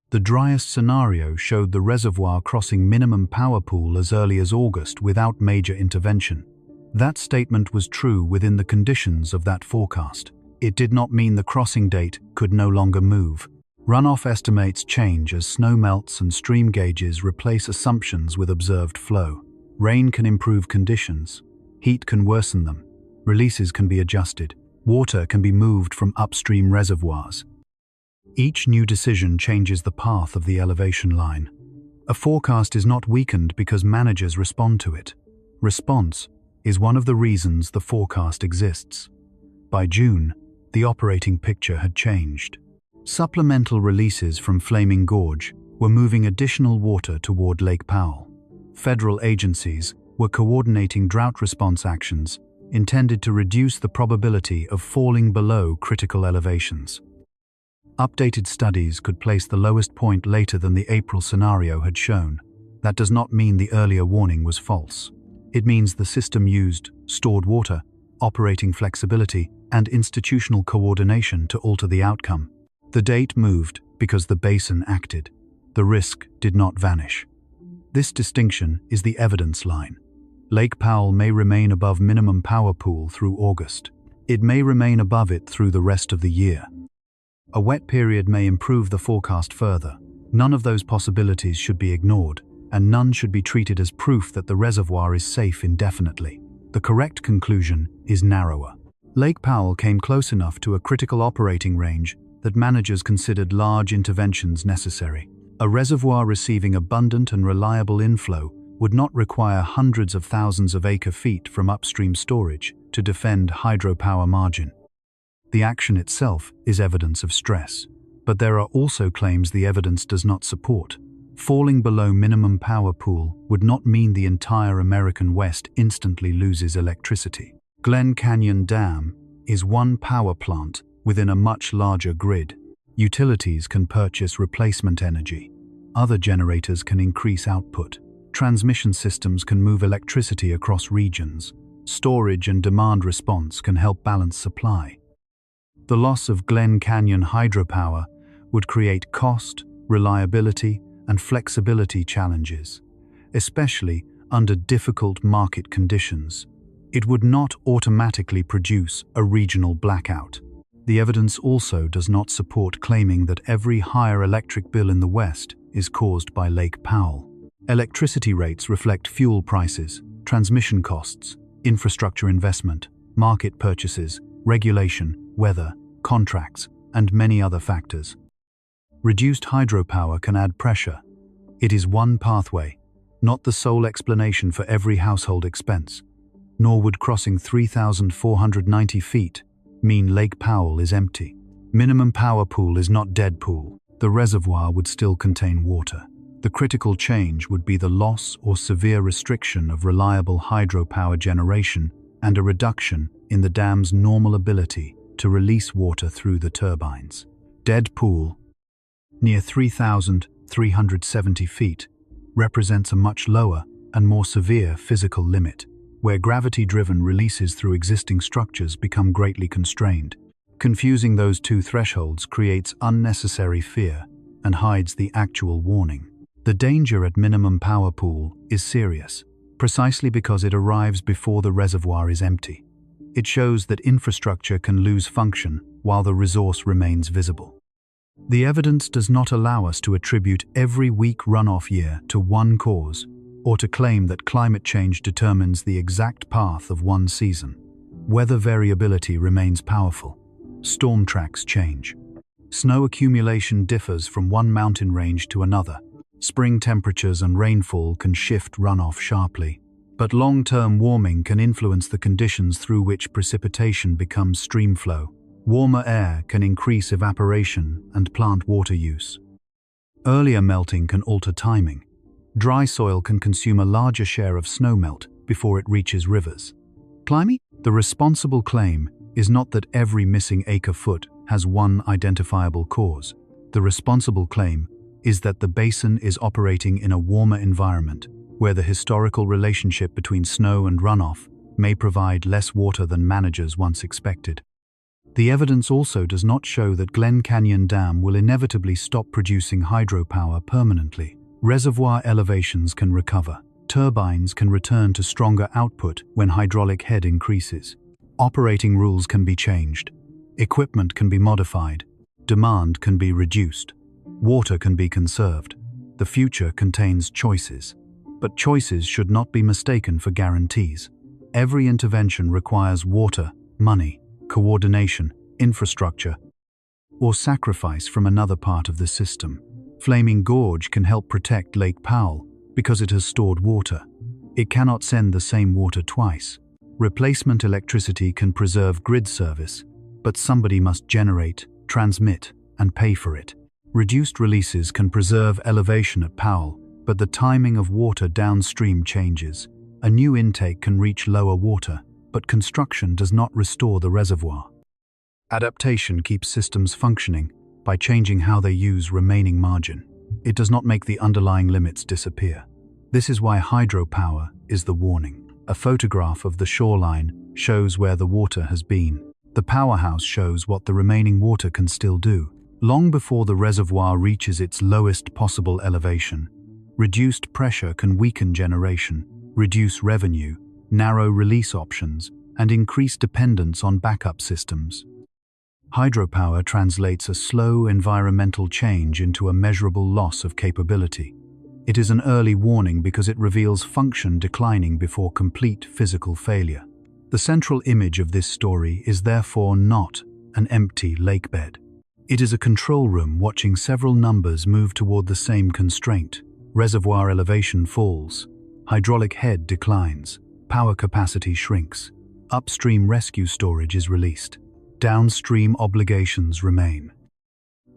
the driest scenario showed the reservoir crossing minimum power pool as early as August without major intervention. That statement was true within the conditions of that forecast. It did not mean the crossing date could no longer move. Runoff estimates change as snow melts and stream gauges replace assumptions with observed flow. Rain can improve conditions. Heat can worsen them. Releases can be adjusted. Water can be moved from upstream reservoirs. Each new decision changes the path of the elevation line. A forecast is not weakened because managers respond to it. Response is one of the reasons the forecast exists. By June, the operating picture had changed. Supplemental releases from Flaming Gorge were moving additional water toward Lake Powell. Federal agencies were coordinating drought response actions intended to reduce the probability of falling below critical elevations. Updated studies could place the lowest point later than the April scenario had shown. That does not mean the earlier warning was false. It means the system used stored water, operating flexibility, and institutional coordination to alter the outcome. The date moved because the basin acted. The risk did not vanish. This distinction is the evidence line. Lake Powell may remain above minimum power pool through August. It may remain above it through the rest of the year. A wet period may improve the forecast further. None of those possibilities should be ignored, and none should be treated as proof that the reservoir is safe indefinitely. The correct conclusion is narrower. Lake Powell came close enough to a critical operating range that managers considered large interventions necessary. A reservoir receiving abundant and reliable inflow would not require hundreds of thousands of acre-feet from upstream storage to defend hydropower margin. The action itself is evidence of stress, but there are also claims the evidence does not support. Falling below minimum power pool would not mean the entire American West instantly loses electricity. Glen Canyon Dam is one power plant within a much larger grid. Utilities can purchase replacement energy. Other generators can increase output. Transmission systems can move electricity across regions. Storage and demand response can help balance supply. The loss of Glen Canyon hydropower would create cost, reliability, and flexibility challenges, especially under difficult market conditions. It would not automatically produce a regional blackout. The evidence also does not support claiming that every higher electric bill in the West is caused by Lake Powell. Electricity rates reflect fuel prices, transmission costs, infrastructure investment, market purchases, regulation, weather, contracts, and many other factors. Reduced hydropower can add pressure. It is one pathway, not the sole explanation for every household expense. nor would crossing 3,490 feet mean Lake Powell is empty. Minimum power pool is not dead pool. The reservoir would still contain water. The critical change would be the loss or severe restriction of reliable hydropower generation and a reduction in the dam's normal ability to release water through the turbines. Dead pool, near 3,370 feet, represents a much lower and more severe physical limit, where gravity-driven releases through existing structures become greatly constrained. Confusing those two thresholds creates unnecessary fear and hides the actual warning. The danger at minimum power pool is serious, precisely because it arrives before the reservoir is empty. It shows that infrastructure can lose function while the resource remains visible. The evidence does not allow us to attribute every weak runoff year to one cause, or to claim that climate change determines the exact path of one season. Weather variability remains powerful. Storm tracks change. Snow accumulation differs from one mountain range to another. Spring temperatures and rainfall can shift runoff sharply. But long-term warming can influence the conditions through which precipitation becomes streamflow. Warmer air can increase evaporation and plant water use. Earlier melting can alter timing. Dry soil can consume a larger share of snowmelt before it reaches rivers. Climate? The responsible claim is not that every missing acre-foot has one identifiable cause. The responsible claim is that the basin is operating in a warmer environment, where the historical relationship between snow and runoff may provide less water than managers once expected. The evidence also does not show that Glen Canyon Dam will inevitably stop producing hydropower permanently. Reservoir elevations can recover. Turbines can return to stronger output when hydraulic head increases. Operating rules can be changed. Equipment can be modified. Demand can be reduced. Water can be conserved. The future contains choices. But choices should not be mistaken for guarantees. Every intervention requires water, money, coordination, infrastructure, or sacrifice from another part of the system. Flaming Gorge can help protect Lake Powell because it has stored water. It cannot send the same water twice. Replacement electricity can preserve grid service, but somebody must generate, transmit, and pay for it. Reduced releases can preserve elevation at Powell, but the timing of water downstream changes. A new intake can reach lower water, but construction does not restore the reservoir. Adaptation keeps systems functioning by changing how they use remaining margin. It does not make the underlying limits disappear. This is why hydropower is the warning. A photograph of the shoreline shows where the water has been. The powerhouse shows what the remaining water can still do. Long before the reservoir reaches its lowest possible elevation, reduced pressure can weaken generation, reduce revenue, narrow release options, and increase dependence on backup systems. Hydropower translates a slow environmental change into a measurable loss of capability. It is an early warning because it reveals function declining before complete physical failure. The central image of this story is therefore not an empty lakebed. It is a control room watching several numbers move toward the same constraint. Reservoir elevation falls, hydraulic head declines, power capacity shrinks, upstream rescue storage is released. Downstream obligations remain.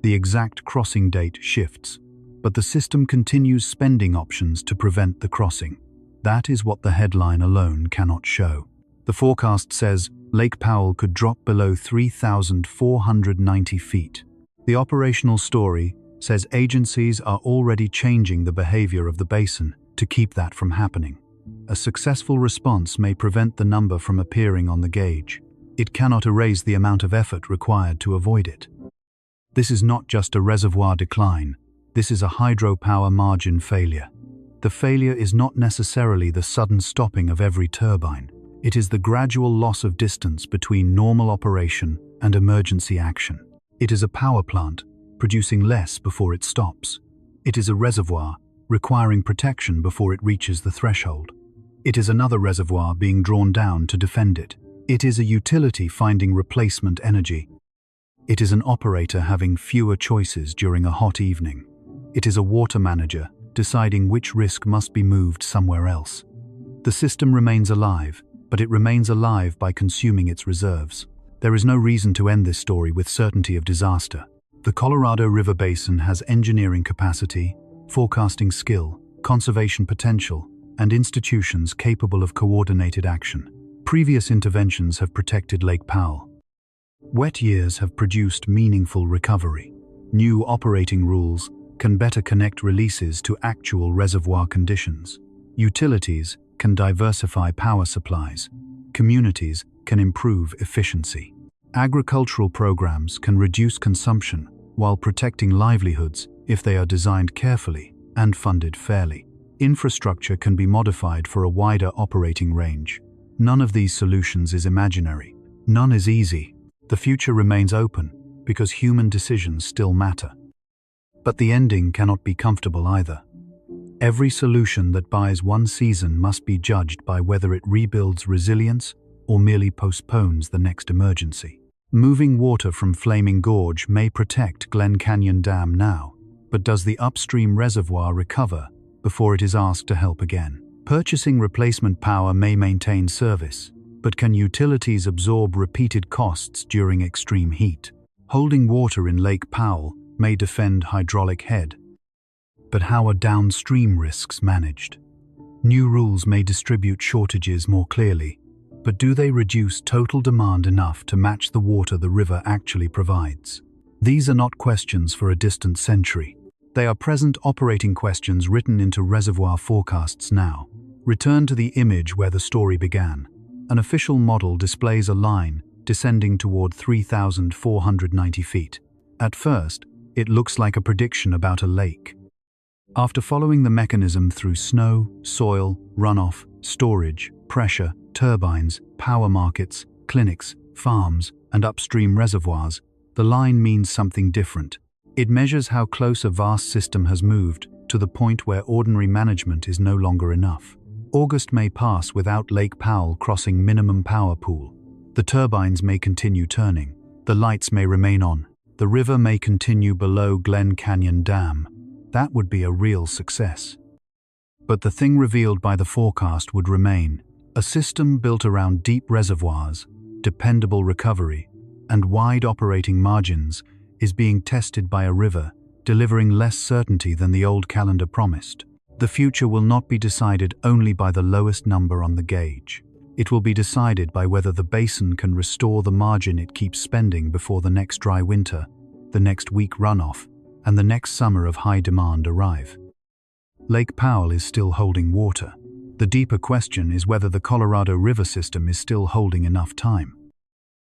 The exact crossing date shifts, but the system continues spending options to prevent the crossing. That is what the headline alone cannot show. The forecast says Lake Powell could drop below 3,490 feet. The operational story says agencies are already changing the behavior of the basin to keep that from happening. A successful response may prevent the number from appearing on the gauge. It cannot erase the amount of effort required to avoid it. This is not just a reservoir decline, this is a hydropower margin failure. The failure is not necessarily the sudden stopping of every turbine. It is the gradual loss of distance between normal operation and emergency action. It is a power plant, producing less before it stops. It is a reservoir, requiring protection before it reaches the threshold. It is another reservoir being drawn down to defend it. It is a utility finding replacement energy. It is an operator having fewer choices during a hot evening. It is a water manager deciding which risk must be moved somewhere else. The system remains alive, but it remains alive by consuming its reserves. There is no reason to end this story with certainty of disaster. The Colorado River Basin has engineering capacity, forecasting skill, conservation potential, and institutions capable of coordinated action. Previous interventions have protected Lake Powell. Wet years have produced meaningful recovery. New operating rules can better connect releases to actual reservoir conditions. Utilities can diversify power supplies. Communities can improve efficiency. Agricultural programs can reduce consumption while protecting livelihoods if they are designed carefully and funded fairly. Infrastructure can be modified for a wider operating range. None of these solutions is imaginary. None is easy. The future remains open because human decisions still matter. But the ending cannot be comfortable either. Every solution that buys one season must be judged by whether it rebuilds resilience or merely postpones the next emergency. Moving water from Flaming Gorge may protect Glen Canyon Dam now, but does the upstream reservoir recover before it is asked to help again? Purchasing replacement power may maintain service, but can utilities absorb repeated costs during extreme heat? Holding water in Lake Powell may defend hydraulic head, but how are downstream risks managed? New rules may distribute shortages more clearly, but do they reduce total demand enough to match the water the river actually provides? These are not questions for a distant century. They are present operating questions written into reservoir forecasts now. Return to the image where the story began. An official model displays a line descending toward 3,490 feet. At first, it looks like a prediction about a lake. After following the mechanism through snow, soil, runoff, storage, pressure, turbines, power markets, clinics, farms, and upstream reservoirs, the line means something different. It measures how close a vast system has moved to the point where ordinary management is no longer enough. August may pass without Lake Powell crossing minimum power pool. The turbines may continue turning. The lights may remain on. The river may continue below Glen Canyon Dam. That would be a real success. But the thing revealed by the forecast would remain. A system built around deep reservoirs, dependable recovery, and wide operating margins is being tested by a river, delivering less certainty than the old calendar promised. The future will not be decided only by the lowest number on the gauge. It will be decided by whether the basin can restore the margin it keeps spending before the next dry winter, the next weak runoff, and the next summer of high demand arrive. Lake Powell is still holding water. The deeper question is whether the Colorado River system is still holding enough time.